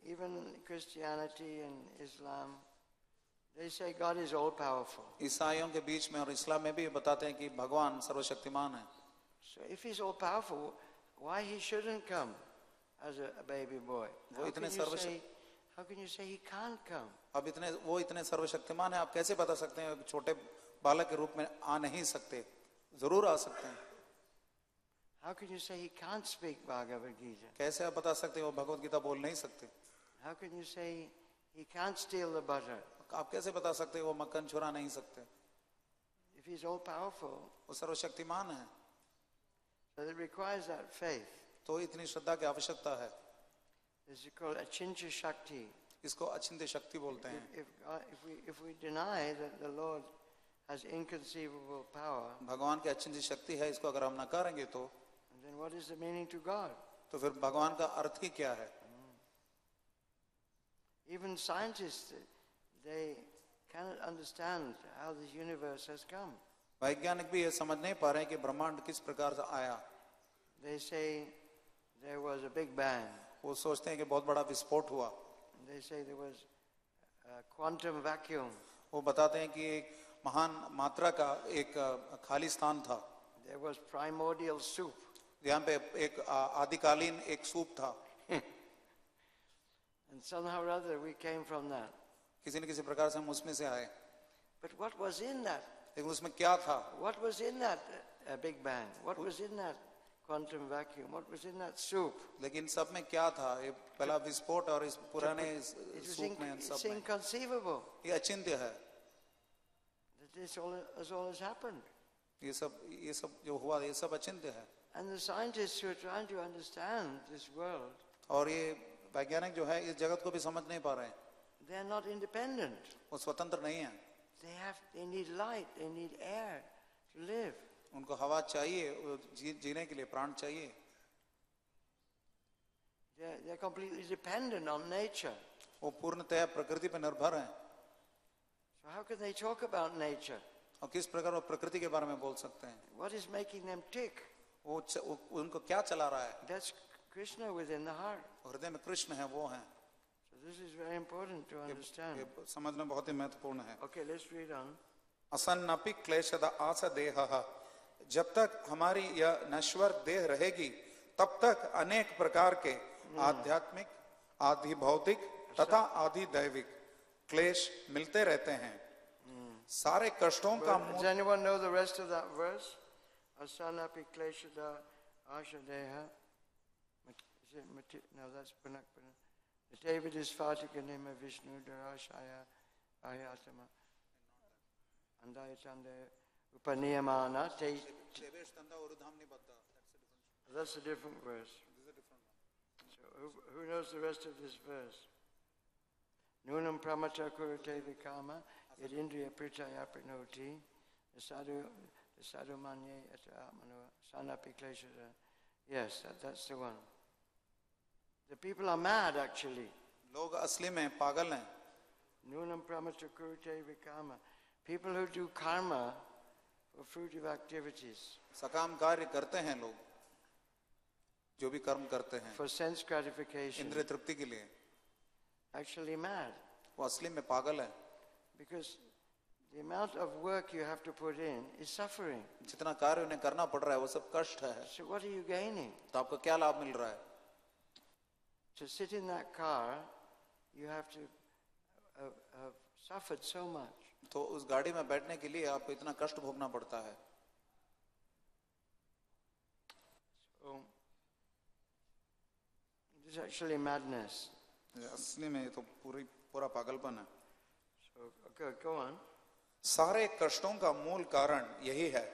Even Christianity and Islam, they say God is all powerful. ईसाइयों के बीच में और इस्लाम में भी बताते हैं कि भगवान सर्वशक्तिमान है. So if he's all powerful, why he shouldn't come as a baby boy? How can you say he can't come? अब वो इतने सर्वशक्तिमान है, आप कैसे बता सकते हैं छोटे बालक के रूप में आ नहीं सकते? जरूर आ सकते हैं. How can you say he can't speak Bhagavad Gita? कैसे आप बता सकते हैं वो भगवत गीता बोल नहीं सकते? How can you say he can't steal the butter? आप कैसे बता सकते हैं वो मक्खन चुरा नहीं सकते? he's all powerful, वो सर्वशक्तिमान है, so it requires that faith. तो इतनी श्रद्धा की आवश्यकता है. This is called Achincha Shakti. इसको अचिंत्य शक्ति बोलते हैं. If we deny that the Lord has inconceivable power, भगवान की अचिंत्य शक्ति है, इसको अगर हम न करेंगे तो then what is the meaning to God? तो फिर भगवान का अर्थ ही क्या है? Even scientists, they cannot understand how this universe has come. वैज्ञानिक भी ये समझ नहीं पा रहे हैं कि ब्रह्मांड किस प्रकार से आया. They say there was a big bang. वो सोचते हैं कि बहुत बड़ा विस्फोट हुआ. They say there was a quantum vacuum. वो बताते हैं कि एक महान मात्रा का एक खाली स्थान था. There was primordial soup. यहाँ पे एक आदिकालीन एक सूप था. And somehow or other we came from that. किसी न किसी प्रकार से हम उसमें से आए. But what was in that? लेकिन उसमें क्या था? What was in that big bang? What was in that quantum vacuum? What was in that soup? लेकिन सब में क्या था? ये पहला विस्फोट और इस पुराने It was सूप में सब में inconceivable ये अचिंत्य है. that this all has happened. ये सब जो हुआ ये सब अचिंत्य है. And the scientists who are trying to understand this world, और ये वैज्ञानिक जो है इस जगत को भी समझ नहीं पा रहे हैं. they are not independent. वो स्वतंत्र नहीं है. They need light, they need air to live. उनको हवा चाहिए, जीने के लिए प्राण चाहिए. They're completely dependent on nature. वो पूर्णतया प्रकृति पर निर्भर हैं. So how can they talk about nature? और किस प्रकार वो प्रकृति के बारे में बोल सकते हैं? What is making them tick? वो उनको क्या चला रहा है? That's Krishna within the heart. हृदय में कृष्ण है, वो हैं. So this is very important to understand. ये समझना बहुत ही महत्वपूर्ण है. Okay, let's read on. असन्नपि क्लेशद आस देहः, जब तक हमारी यह नश्वर देह रहेगी तब तक अनेक प्रकार के आध्यात्मिक, आदि भौतिक तथा आदि दैविक क्लेश मिलते रहते हैं. सारे कष्टों का Does anyone know the rest of that verse? Asanapi kleshada ashadeha. No, that's Panak. David is Fathikanima Vishnu Darashaya Ayatama. Andayatanda Upaniyamana. That's a different verse. So who knows the rest of this verse? Nunam pramata kurute vikama yad indriya pritaya pranoti sadhu manye atmano sanapi kleshada. Yes, that's the one. The people are mad actually. लोग असली में पागल हैं. Nunam pramata kurute vikama. People who do karma for fruitive activities. सकाम कार्य करते हैं लोग, जो भी कर्म करते हैं For sense gratification. इंद्रिय तृप्ति के लिए, Actually mad. वो असली में पागल है. Because the amount of work you have to put in is suffering. जितना कार्य उन्हें करना पड़ रहा है वो सब कष्ट है. So what are you gaining? तो आपको क्या लाभ मिल रहा है? To sit in that car, you have to have suffered so much. तो उस गाड़ी में बैठने के लिए आपको इतना कष्ट भोगना पड़ता है. So this is actually madness. असली में तो पूरा पागलपन है. So okay, go on. सारे कष्टों का मूल कारण यही है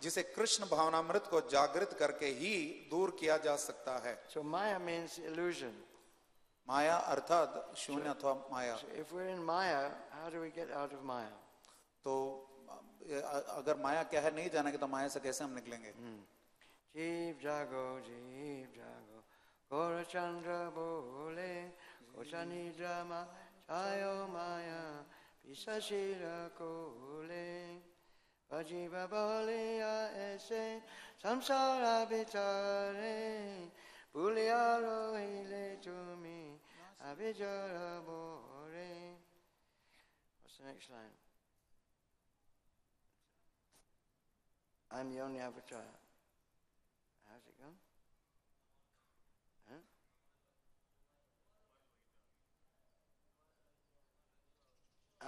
जिसे कृष्ण भावनामृत को जागृत करके ही दूर किया जा सकता है. So Maya means illusion. माया अर्थात शून्य अथवा माया. So if we're in Maya, how do we get out of Maya? तो अगर माया क्या है नहीं जानेंगे तो माया से कैसे हम निकलेंगे? Jeev jago, Gora Chandra bole, Kochani drama, Chayo Maya, Pisashira kole, Vajiva bolia ese, Samsara bitare, Puliaro ile tumi, Abijara bore. What's the next line? I'm the only avatar. How's it go? Huh?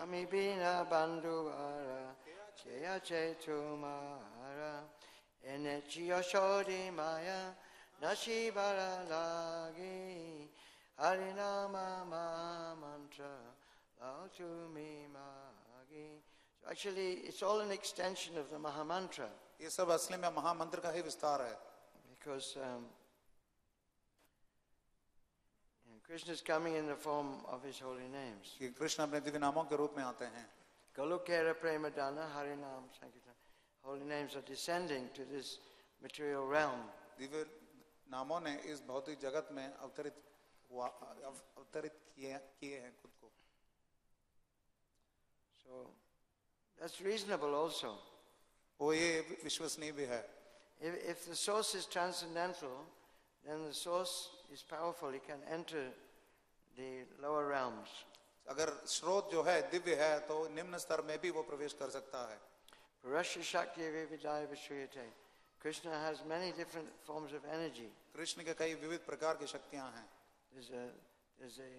Ami bina banduvara, cheya chetumara, ene chiyo shodi maya, nashibara lagi, harinama ma mantra, lao to me magi. So actually, it's all an extension of the Mahamantra, ये सब असली में महामंत्र का ही विस्तार है, because Krishna is coming in the form of his holy names. कि कृष्ण अपने दिव्य नामों के रूप में आते हैं. Golokera Premadana Harinam Sankirtan. Holy names are descending to this material realm. Divya नामों ने इस भौतिक जगत में अवतरित किए हैं खुद को. So that's reasonable also. वो ये विश्वसनीय भी है. If the source is transcendental, then the source is powerful. It can enter the lower realms. अगर स्रोत जो है दिव्य है तो निम्न स्तर में भी वो प्रवेश कर सकता है. Parasya Shakti Vividaya Vishriyate. Krishna has many different forms of energy. Krishna के कई विविध प्रकार की शक्तियां हैं. There's a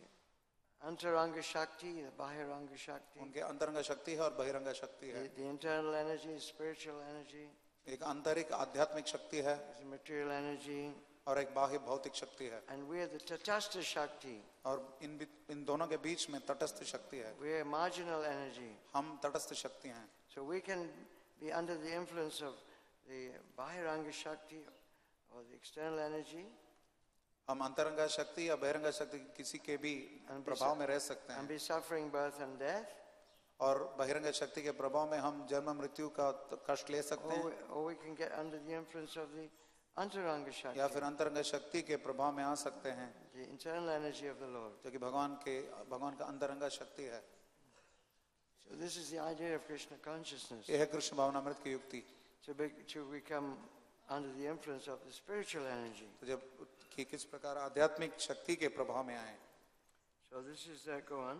Antaranga Shakti, the Bahiranga Shakti. उनके अंतरंग शक्ति है और बहिरंग शक्ति है. The internal energy is spiritual energy. एक आंतरिक आध्यात्मिक शक्ति है There's a material energy. और एक बाह्य भौतिक शक्ति है. And we are the Tatastha Shakti. और इन दोनों के बीच में तटस्थ शक्ति है. We are marginal energy. हम तटस्थ शक्ति हैं. So we can be under the influence of the Bahiranga Shakti or the external energy. हम अंतरंग शक्ति या बहिरंग शक्ति किसी के भी प्रभाव में रह सकते And हैं. be suffering birth and death. और बहिरंग शक्ति के प्रभाव में हम जन्म मृत्यु का कष्ट ले सकते हैं. Or we can get under the influence of the Antaranga Shakti, या फिर अंतरंग शक्ति के प्रभाव में आ सकते हैं the internal energy of the Lord. जो कि भगवान का अंतरंग शक्ति है. So this is the idea of Krishna consciousness. यह है कृष्ण भावनामृत की युक्ति. To become under the influence of the spiritual energy. तो जब कि किस प्रकार आध्यात्मिक शक्ति के प्रभाव में आए. So this is go on.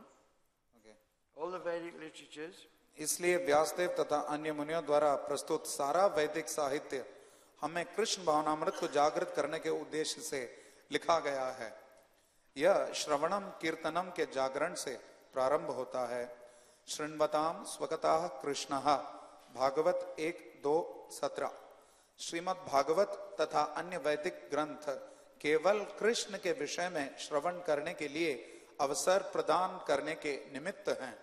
Okay. All the Vedic literatures. इसलिए व्यासदेव तथा अन्य मुनियों द्वारा प्रस्तुत सारा वैदिक साहित्य हमें कृष्ण भावनामृत को जागृत करने के उद्देश्य से लिखा गया है. यह श्रवणम कीर्तनम के जागरण से प्रारंभ होता है. शृण्वताम स्वगतः कृष्णः भागवत 1:2-17. श्रीमद् भागवत तथा अन्य वैदिक ग्रंथ केवल कृष्ण के विषय में श्रवण करने के लिए अवसर प्रदान करने के निमित्त हैं.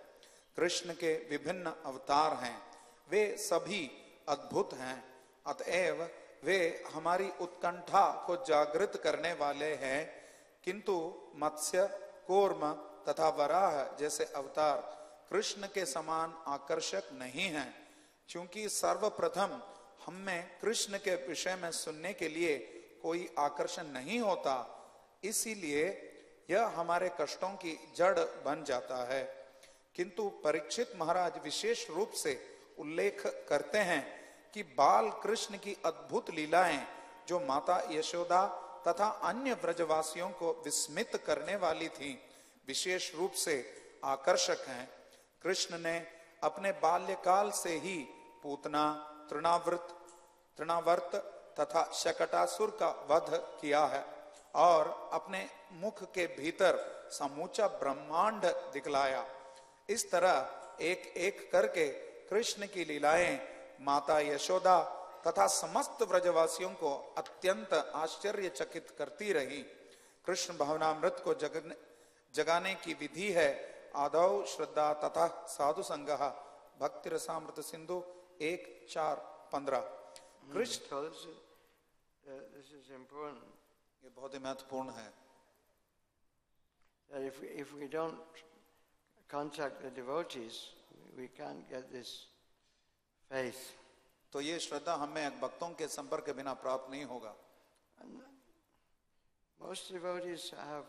कृष्ण के विभिन्न अवतार हैं. वे सभी अद्भुत हैं. अतएव वे हमारी उत्कंठा को जागृत करने वाले हैं. किंतु मत्स्य, कूर्म तथा वराह जैसे अवतार कृष्ण के समान आकर्षक नहीं हैं, क्योंकि सर्वप्रथम हम में कृष्ण के विषय में सुनने के लिए कोई आकर्षण नहीं होता. इसीलिए यह हमारे कष्टों की जड़ बन जाता है. किंतु परीक्षित महाराज विशेष रूप से उल्लेख करते हैं कि बाल कृष्ण की अद्भुत लीलाएं जो माता यशोदा तथा अन्य व्रजवासियों को विस्मित करने वाली थी, विशेष रूप से आकर्षक हैं. कृष्ण ने अपने बाल्यकाल से ही पूतना, तृणावर्त तथा शकटासुर का वध किया है और अपने मुख के भीतर समूचा ब्रह्मांड दिखलाया. इस तरह एक एक करके कृष्ण की लीलाएं माता यशोदा तथा समस्त व्रजवासियों को अत्यंत आश्चर्यचकित करती रही. कृष्ण भावनामृत को जगाने की विधि है आदौ श्रद्धा तथा साधु संगः. भक्ति Rasamrita Sindhu 1:4-15. Krishna So this is important. ये बहुत ही महत्वपूर्ण है. That if we don't contact the devotees, we can't get this faith. तो ये श्रद्धा हमें भक्तों के संपर्क के बिना प्राप्त नहीं होगा. And most devotees have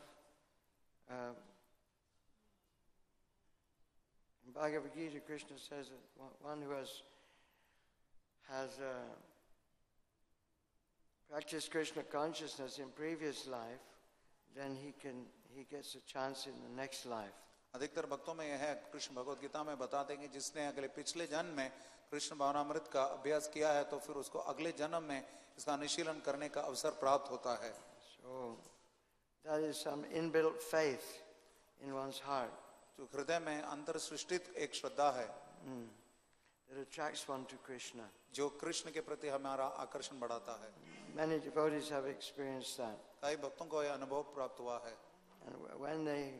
in Bhagavad Gita, Krishna says that one who has practiced Krishna consciousness in previous life, then he gets a chance in the next life. अधिकतर भक्तों में यह है, कृष्ण भगवत गीता में बताते हैं कि जिसने अगले पिछले जन्म में कृष्ण भावनामृत का अभ्यास किया है तो फिर उसको अगले जन्म में इसका अनुशीलन करने का अवसर प्राप्त होता है. So that is some inbuilt faith in one's heart. जो हृदय में अंतर सृष्टित एक श्रद्धा है That attracts one to Krishna. जो कृष्ण के प्रति हमारा आकर्षण बढ़ाता है. Many devotees have experienced that. कई भक्तों को यह अनुभव प्राप्त हुआ है. And when they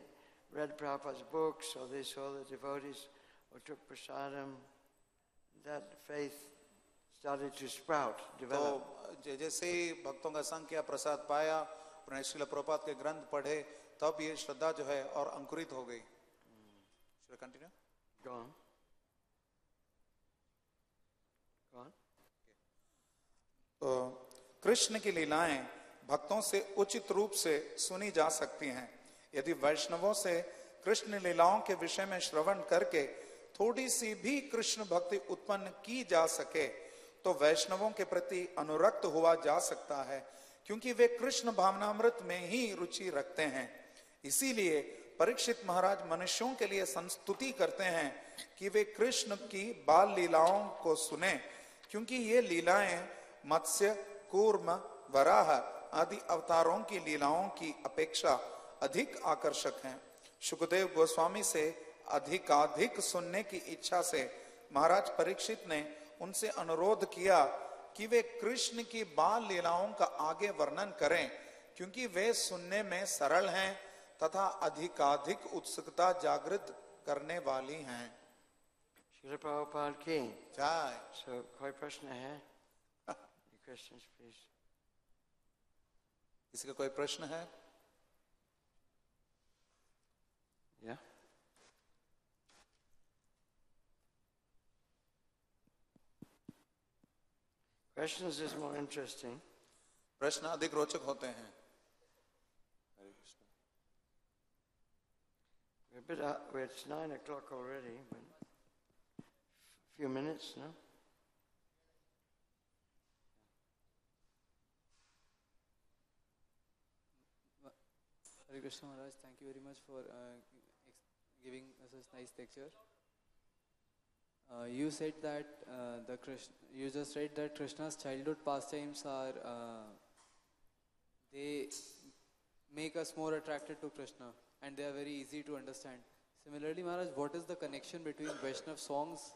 read Prabhupada's books or they saw the devotees or took prasadam, that faith started to sprout, develop. तो जैसे ही भक्तों का संग किया, प्रसाद पाया, उन्होंने श्रील प्रभुपाद के ग्रंथ पढ़े, तब ये श्रद्धा जो है और अंकुरित हो गई। Should I continue? Go on. Go on. तो कृष्ण की लीलाएं भक्तों से उचित रूप से सुनी जा सकती हैं। यदि वैष्णवों से कृष्ण लीलाओं के विषय में श्रवण करके थोड़ी सी भी कृष्ण भक्ति उत्पन्न की जा सके तो वैष्णवों के प्रति अनुरक्त हुआ जा सकता है, क्योंकि वे कृष्ण भावनामृत में ही रुचि रखते हैं। इसीलिए परीक्षित महाराज मनुष्यों के लिए संस्तुति करते हैं कि वे कृष्ण की बाल लीलाओं को सुने, क्योंकि ये लीलाएं मत्स्य, कूर्म, वराह आदि अवतारों की लीलाओं की अपेक्षा अधिक आकर्षक हैं। शुकदेव गोस्वामी से अधिकाधिक सुनने की इच्छा से महाराज परीक्षित ने उनसे अनुरोध किया कि वे कृष्ण की बाल लीलाओं का आगे वर्णन करें, क्योंकि वे सुनने में सरल हैं तथा अधिकाधिक उत्सुकता जागृत करने वाली हैं। Srila Prabhupada की जय। So, कोई प्रश्न है? Questions, please. किसी का कोई प्रश्न है? Yeah. Questions is more interesting. प्रश्न अधिक रोचक होते हैं। We're a bit it's 9 o'clock already. But few minutes, no? Hare Krishna Maharaj, thank you very much for giving us a nice lecture. You said that you just said that Krishna's childhood pastimes are they make us more attracted to Krishna and they are very easy to understand. Similarly, Maharaj, what is the connection between Vaishnav songs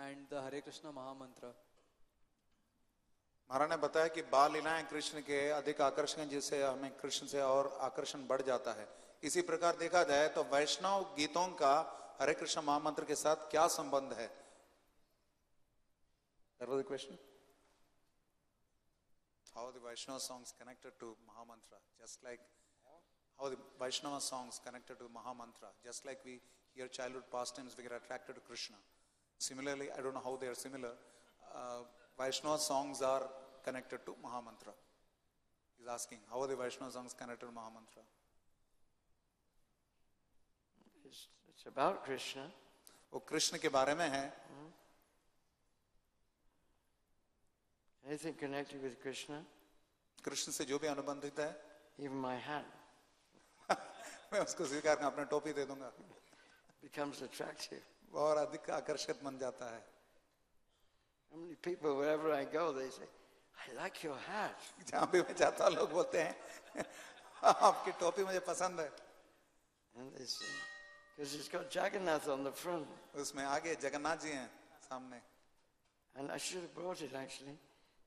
and the Hare Krishna Mahamantra? महाराज ने बताया कि बाल लीलाएं कृष्ण के अधिक आकर्षण हैं, जिससे हमें कृष्ण से और आकर्षण बढ़ जाता है। इसी प्रकार देखा जाए तो वैष्णव गीतों का हरे कृष्ण महामंत्र के साथ क्या संबंध है? That was the question. How the Vaishnava songs connected to Mahamantra, just like how the Vaishnava songs connected to Mahamantra, just like we hear childhood pastimes, we get attracted to Krishna. Similarly, I don't know how they are similar. Vaishnava songs are connected to Mahamantra. He's asking, how are the Vaishnava songs connected to Mahamantra? It's about Krishna. वो कृष्ण के बारे में है। Anything connected with Krishna, Krishna से जो भी अनुबंधित है, even my hat, मैं उसको स्वीकार कर अपने टोपी दे दूंगा, becomes attractive. और अधिक आकर्षित बन जाता है। How many people, wherever I go, they say, I like your hat. जहाँ भी मैं जाता हूँ लोग बोलते हैं आपकी टोपी मुझे पसंद है। And they say, because it's got Jagannath on the front. उसमें आगे जगन्नाथ जी हैं सामने। And I should have brought it actually.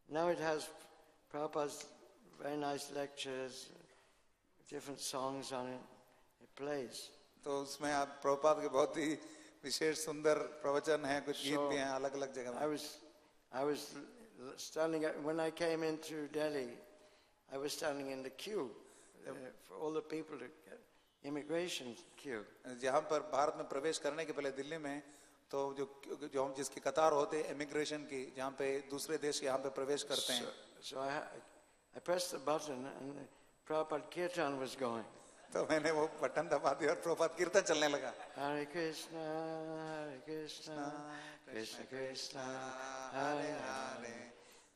Now it has Prabhupada's very nice lectures, different songs on it. It plays. तो उसमें आप प्रभुपाद के बहुत ही विशेष सुंदर प्रवचन हैं, कुछ गीत भी हैं अलग-अलग जगह में। I was standing when I came into Delhi. I was standing in the queue for all the people to get immigration queue. जहाँ पर भारत में प्रवेश करने के पहले दिल्ली में तो जो हम जिसकी कतार होते हैं इमिग्रेशन की, जहाँ पे दूसरे देश यहाँ पे प्रवेश करते हैं। So I pressed the button and Prabhupada Kirtan was going. तो मैंने वो बटन दबा दिया और प्रभुपाद कीर्तन चलने लगा। Hare Krishna, Hare Krishna, Krishna Krishna, Hare Hare,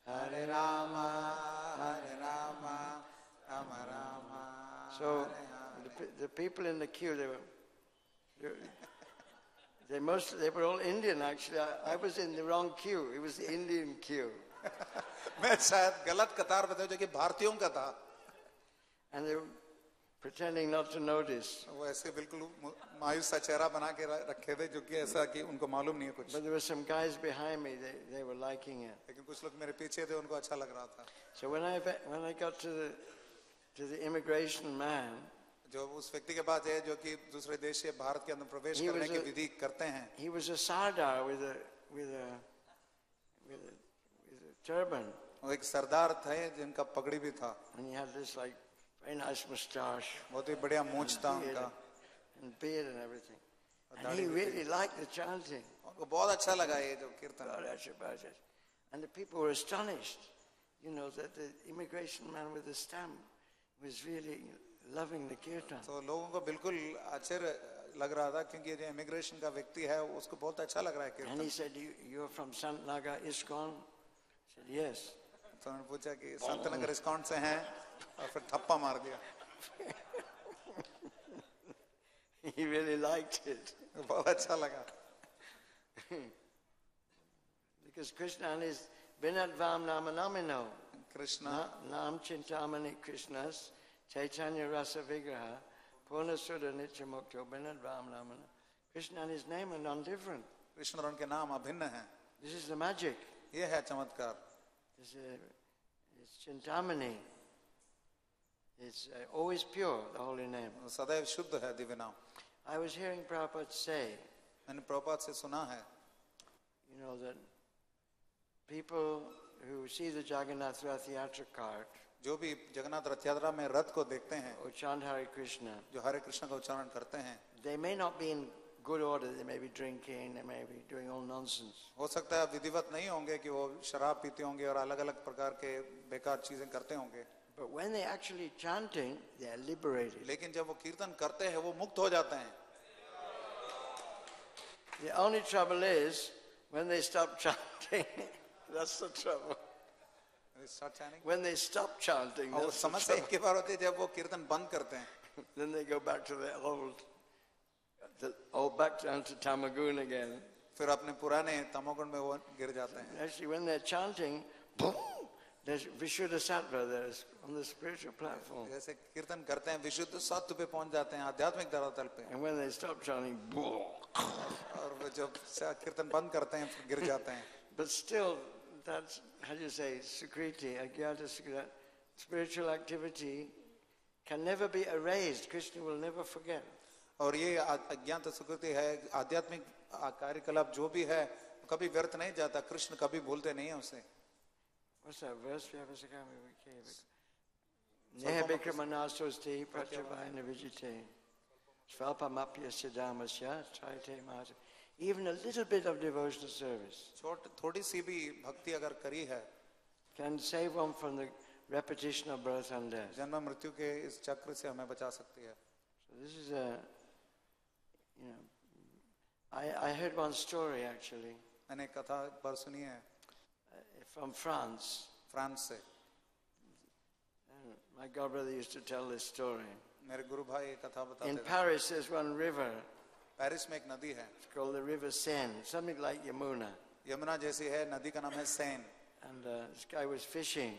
Hare Rama, Hare Rama, Rama Rama. So the people in the queue, they were all Indian actually. I was in the wrong queue. It was the Indian queue. मैं शायद गलत कतार में था जो कि भारतीयों का था। And they were pretending not to notice. वो ऐसे बिल्कुल मायूस सा चेहरा बना के रखे थे जो कि ऐसा कि उनको मालूम नहीं है कुछ। But there were some guys behind me. They were liking it. लेकिन कुछ लोग मेरे पीछे थे, उनको अच्छा लग रहा था। So when I got to the immigration man, जो उस व्यक्ति के पास है जो कि दूसरे देश से भारत के अंदर प्रवेश करने की विधि करते हैं। He was a sardar with a with a turban, वो एक सरदार थे जिनका पगड़ी भी था, and he had this like very nice moustache बहुत ही बढ़िया मूंछ था उनका, and beard and everything. And दाढ़ी he भी really liked the chanting. उनको बहुत अच्छा लगा ये जो कीर्तन। And the people were astonished, you know, that the immigration man with the stamp was really loving the kirtan. तो लोगों को बिल्कुल आश्चर्य लग रहा था क्योंकि जो इमिग्रेशन का व्यक्ति है उसको बहुत अच्छा लग रहा है And कीर्तन। he said, you're from Sant Naga ISKCON? I said, yes. तो उन्होंने पूछा कि संतनगर इस्कॉन से हैं और फिर थप्पा मार दिया। He really liked it. बहुत अच्छा लगा। Because Krishna is Vinadvam Nama Namino. Krishna Nam Chintamani Krishnas, Chaitanya Rasa Vigraha, Purnasudha Nityamukto, Vinadvam Namana. Krishna and his name are non-different. Krishna और उनके नाम अभिन्न हैं। This is the magic. ये है चमत्कार। It's Chintamani. It's always pure, the holy name. सदैव शुद्ध है दिव्य नाम। I was hearing Prabhupada say, मैंने प्रभुपाद से सुना है, you know, that people who see the Jagannath Rath Yatra cart जो भी जगन्नाथ रथ यात्रा में रथ को देखते हैं, or chant Hare Krishna, जो हरे कृष्ण का उच्चारण करते हैं, they may not be in good order. They may be drinking, they may be doing all nonsense. हो सकता है विधिवत नहीं होंगे कि वो शराब पीते होंगे और अलग अलग प्रकार के बेकार चीजें करते होंगे, But when they're actually chanting, they are liberated. लेकिन जब वो कीर्तन करते हैं वो मुक्त हो जाते हैं। The only trouble is when they stop chanting. That's the trouble. When they stop chanting, और that's the समस्या trouble. एक के बार होती है जब वो कीर्तन बंद करते हैं, Then they go back to their back down to Tamagun again. फिर अपने पुराने तमोगुण में वो गिर जाते हैं। Actually, when they're chanting, boom, there's Vishuddha Sattva there's on the spiritual platform. जैसे कीर्तन करते हैं विशुद्ध सत्व पे पहुंच जाते हैं, आध्यात्मिक धरातल पे, And when they stop chanting, boom. और वो जब कीर्तन बंद करते हैं फिर गिर जाते हैं। But still, that's, how do you say, Sukriti, Agyata Sukriti, spiritual activity can never be erased. Krishna will never forget. और ये अज्ञात सुकृति है, आध्यात्मिक कार्यकलाप जो भी है कभी व्यर्थ नहीं जाता, कृष्ण कभी भूलते नहीं है उसे। What's that verse? Neha Vikramanasosthi Pratravayana Vijite Svapamapya Siddhamasya Traite Mahata. Even a little bit of devotional service थोड़ी सी भी भक्ति अगर करी है can save one from the repetition of birth and death. जन्म मृत्यु के इस चक्र से हमें बचा सकती है। So this is a, you know, I heard one story actually मैंने एक कथा एक बार सुनी है from France. फ्रांस से। My godbrother used to tell this story. मेरे गुरु भाई ये कथा बताते In थे। Paris, there's one river. Paris में एक नदी है, It's called the River Seine, something like Yamuna. Yamuna जैसी है, नदी का नाम है San. And this guy was fishing.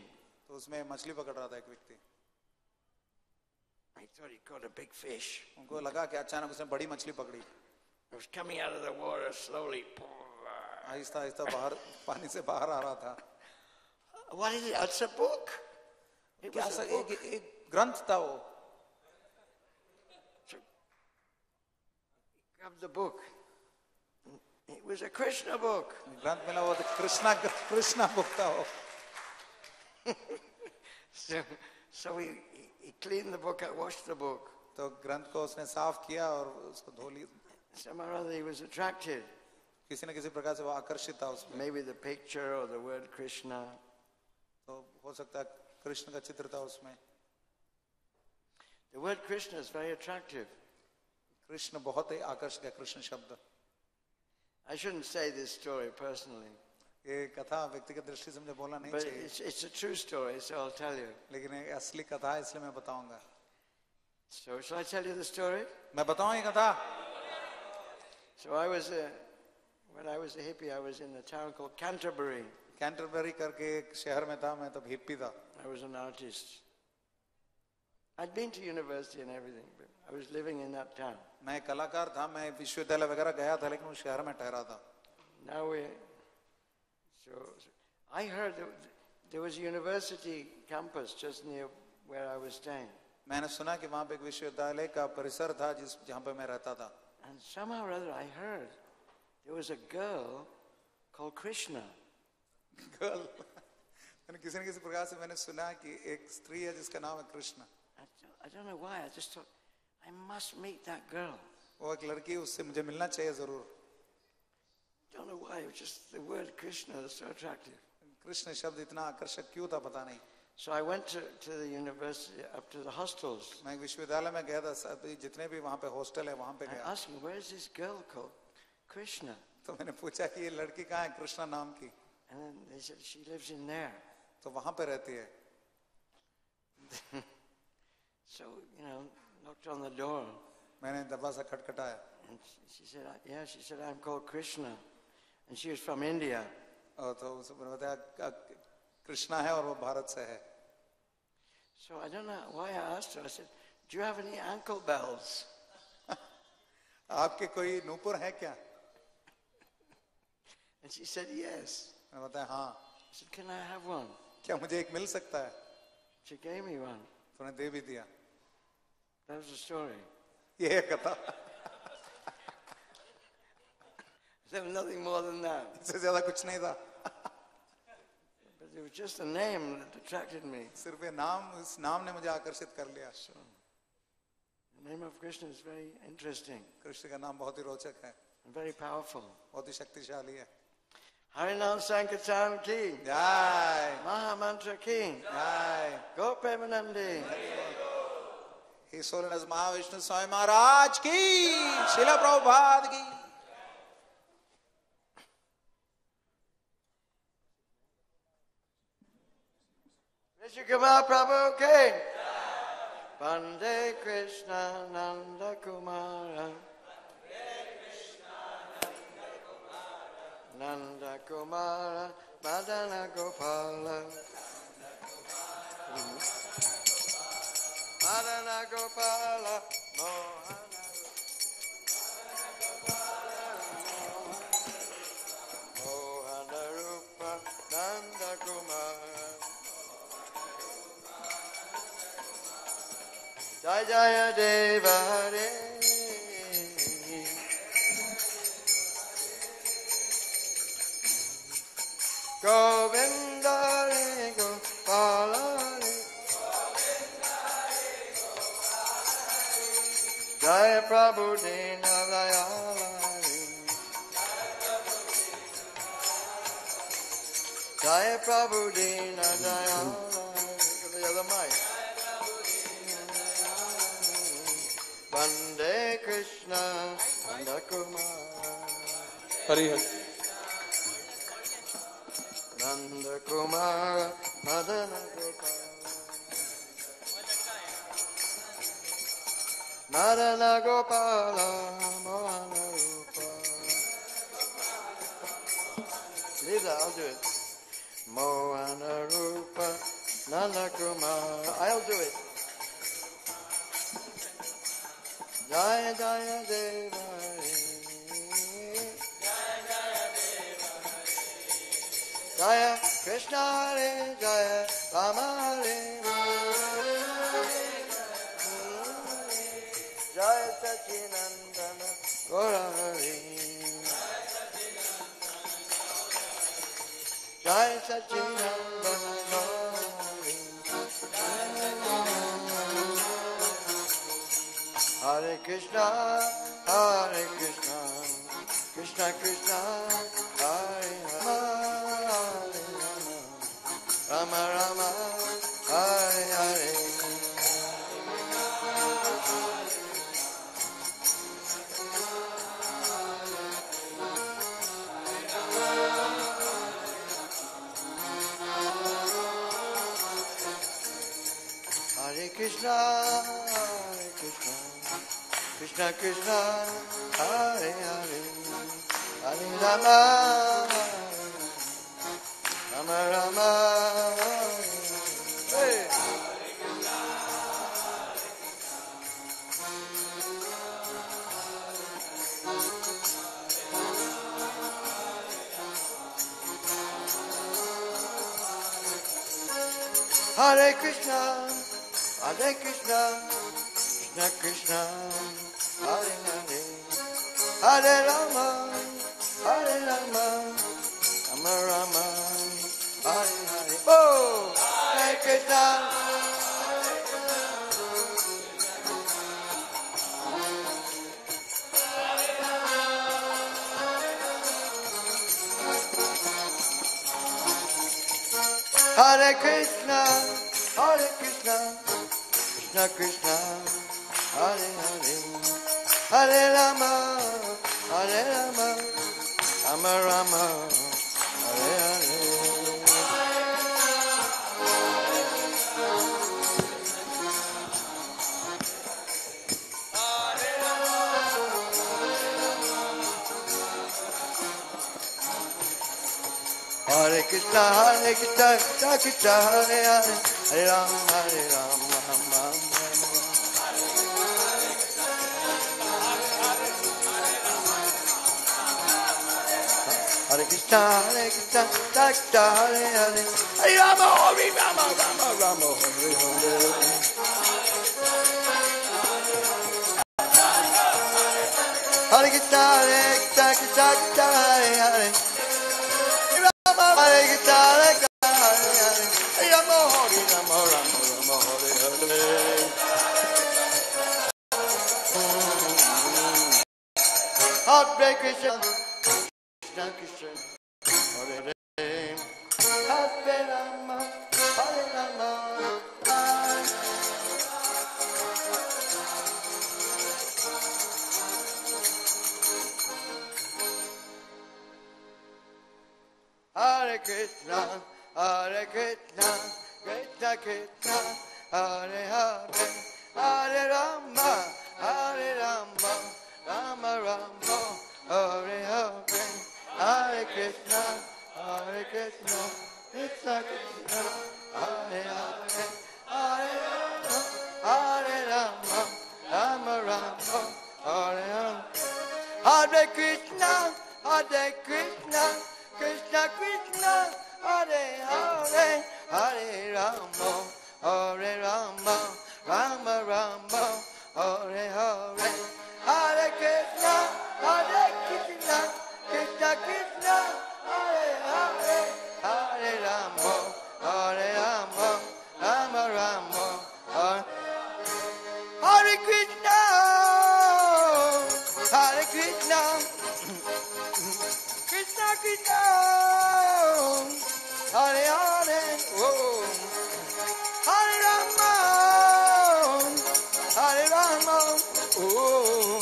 तो उसमें मछली पकड़ रहा था एक व्यक्ति, I thought he caught a big fish. उनको लगा कि अचानक उसने बड़ी मछली पकड़ी, It was coming out of the water slowly. Aahista Aahista बाहर पानी से बाहर आ रहा था। What is it? It's a book. It क्या was a एक book. एक ग्रंथ था वो। Grabbed the book. It was a Krishna book. ग्रंथ मिला वो तो कृष्णा बुक था वो। So he cleaned the book, washed the book. तो ग्रंथ को उसने साफ किया और उसको धो लिया। Somehow or other he was attracted. किसी न किसी प्रकार से वो आकर्षित था उसमें। Maybe the picture or the word Krishna. तो हो सकता है कृष्ण का चित्र था उसमें। The word Krishna is very attractive. Krishna बहुत ही आकर्षक है, कृष्ण शब्द। I shouldn't say this story personally, ये कथा व्यक्तिगत दृष्टि से मुझे बोलना नहीं but चाहिए, it's a true story, so I'll tell you. लेकिन ये असली कथा है इसलिए मैं बताऊंगा। So shall I tell you the story? मैं बताऊं ये कथा? So when I was a hippie, I was in a town called Canterbury. Canterbury करके एक शहर में था, मैं तब हिप्पी था। I was an artist. I'd been to university and everything, but I was living in that town. मैं एक कलाकार था, मैं विश्वविद्यालय वगैरह गया था, लेकिन उस शहर में ठहरा था। Now I heard that there was a university campus just near where I was staying. मैंने सुना कि वहाँ पे एक विश्वविद्यालय का परिसर था जहाँ पे मैं रहता था। And somehow or other I heard there was a girl called Krishna. Girl मैंने किसी न किसी प्रकार से मैंने सुना कि एक स्त्री है जिसका नाम है Krishna. I don't know why. I just thought, I must meet that girl. वो एक लड़की, उससे मुझे मिलना चाहिए जरूर. Don't know why. It was just the word Krishna was so attractive. Krishna शब्द इतना आकर्षक क्यों था पता नहीं. So I went to the university, up to the hostels. मैं विश्वविद्यालय में गया था, सभी जितने भी वहाँ पे हॉस्टल है वहाँ पे I गया. asked him, where is this girl called Krishna? तो मैंने पूछा कि ये लड़की कहाँ है कृष्णा नाम की. And then they said, she lives in there. तो वहाँ पे रहती है. So, knocked on the door. मैंने दरवाजा खटखटाया. And she said, yeah, she said, I'm called Krishna. And she was from India. और तो उसने बताया कृष्णा है और वो भारत से है. So I don't know why I asked her. I said, do you have any ankle bells? आपके कोई नूपुर है क्या? And she said, yes. मैंने बताया हाँ. I said, can I have one? क्या मुझे एक मिल सकता है? She gave me one. तो उन्हें दे भी दिया. That was the story. ये है कथा. There was nothing more than that. इससे ज्यादा कुछ नहीं था. But it was just a name that attracted me. सिर्फ ये नाम, इस नाम ने मुझे आकर्षित कर लिया. So, the name of Krishna is very interesting Krishna का नाम बहुत ही रोचक है, and very powerful. बहुत ही शक्तिशाली है. Harinam Sankirtan ki, जय Mahamantra ki, जय. Gopemanandi. His Holiness Mahavishnu Swami Maharaj की, श्रील प्रभुपाद की. Vishwakumar Prabhu ki, Bande Krishna Nanda Kumara. Nanda Kumara, Madana Gopala. Madana Gopala, Mohana Rupa, Nanda Kumara. Jai Jaya Deva Hare. Govinda Hare Gopala Hare. Jaya Prabhu Dina Dayala Hare. Jaya Prabhu Dina Dayala Hare. The other mic. Vande Krishna Nanda Kumara. Hari Hari. Nanda Kumara Madana Gopala. Madana Gopala Mohana Rupa. Leave that, I'll do it. Mohana Rupa Nanda Kumara. I'll do it. Jaya Jaya Deva Hare. Jaya Krishna Hare Jaya Rama Hare. Jaya Sachinandana Gaura Hare. Jaya Sachinandana Gaura Hare. Hare Krishna, Hare Krishna, Krishna Krishna, Hare Hare, Rama Rama, Hare Hare. Hare Krishna, Hare Krishna, Krishna Krishna, Hare Hare, Hare Rama, Rama Rama, Hare. Hare Krishna, Hare Krishna, Krishna Krishna, Hare Hare, Hare Rama, Rama Rama. Oh, Hare Krishna. Hare Krishna, Hare Krishna, Krishna Krishna, Hare Hare, Hare Rama, Hare Rama, Rama Rama, Hare Hare. Hare Krishna, Hare Krishna, Krishna Krishna, Hare Hare, Hare Rama, Rama Rama. Hare Krishna, Hare Krishna, Krishna Krishna, Hare Hare, Hare Rama, Hare Rama, Rama Rama, Hare Hare. Hare Krishna, Hare Krishna, Krishna Krishna, Hare Hare. Hare Krishna, Hare Krishna, Hare Hare, Hare Rama, Hare Rama, Rama Rama, Hare Hare. Hare Krishna, Krishna Krishna, Hare Hare, Hare Rama, Hare Rama, Hare Krishna, Hare Krishna, Krishna Krishna, Hare Hare, Hare Rama, Hare Rama, Rama Rama, Hare Hare, Hare Krishna, Hare Krishna, Krishna Krishna, Hare Hare, Hare Rama, Hare Rama, Rama Rama, Hare Hare. Hare Krishna, Hare Krishna, Krishna Krishna, Hare Hare, Hare Rama, Hare Rama, Rama Rama, Hare Hare. Hare Krishna, Hare Krishna, Krishna Krishna, Hare Hare, Hare Rama, Hare Rama, Rama Rama, Hare Krishna, Hare Krishna, Krishna Krishna, Hare Hare, oh, Hare Rama, Hare Rama, oh,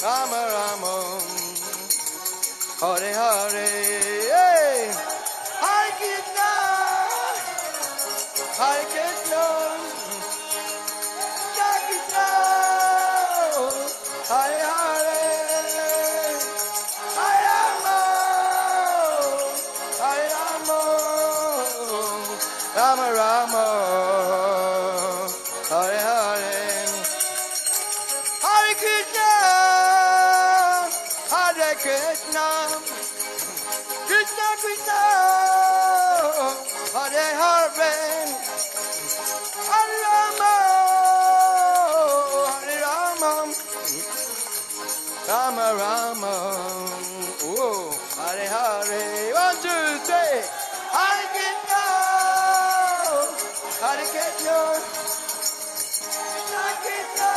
Rama Rama, Hare Hare, hey. Hare Krishna, Hare Krishna, Krishna Krishna, Hare Hare. Rama Rama, Hare Hare, Hare Krishna, Hare Krishna, Krishna Krishna, Hare Hare, Hare Rama, Hare Rama, Rama Rama, oh, Hare Hare. 1, 2, 3, Hare Krishna, Hare Krishna, Krishna Krishna,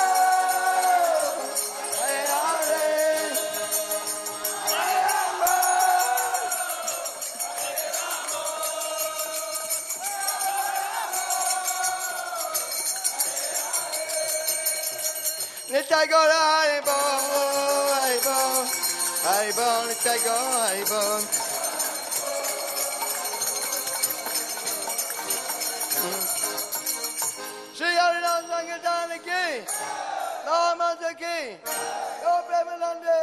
Hare Hare, Hare Rama, Nitai Gaura Haribo, Haribo, Haribo, Nitai Gaura Haribo. Shri Harinam Sankirtan ki, Mahamanta ki, Go Premanande,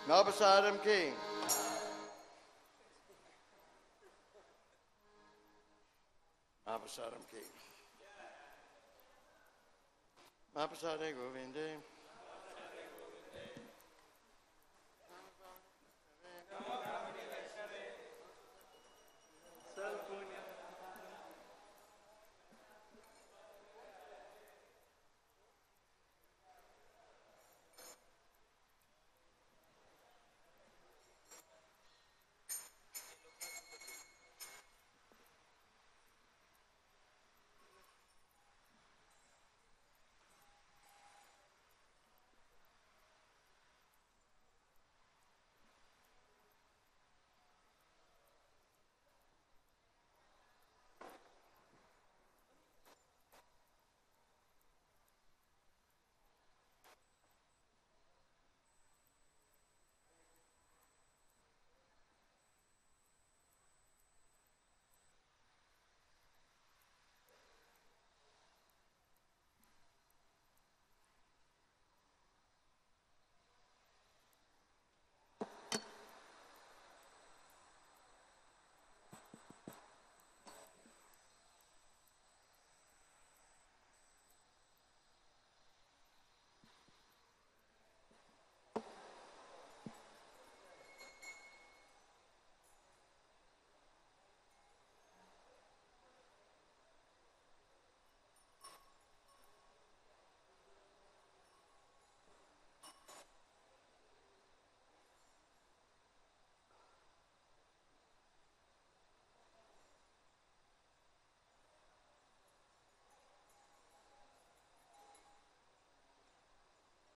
Mahaprasadam ki. Mahaprasadam ki. Mahaprasade Govinde.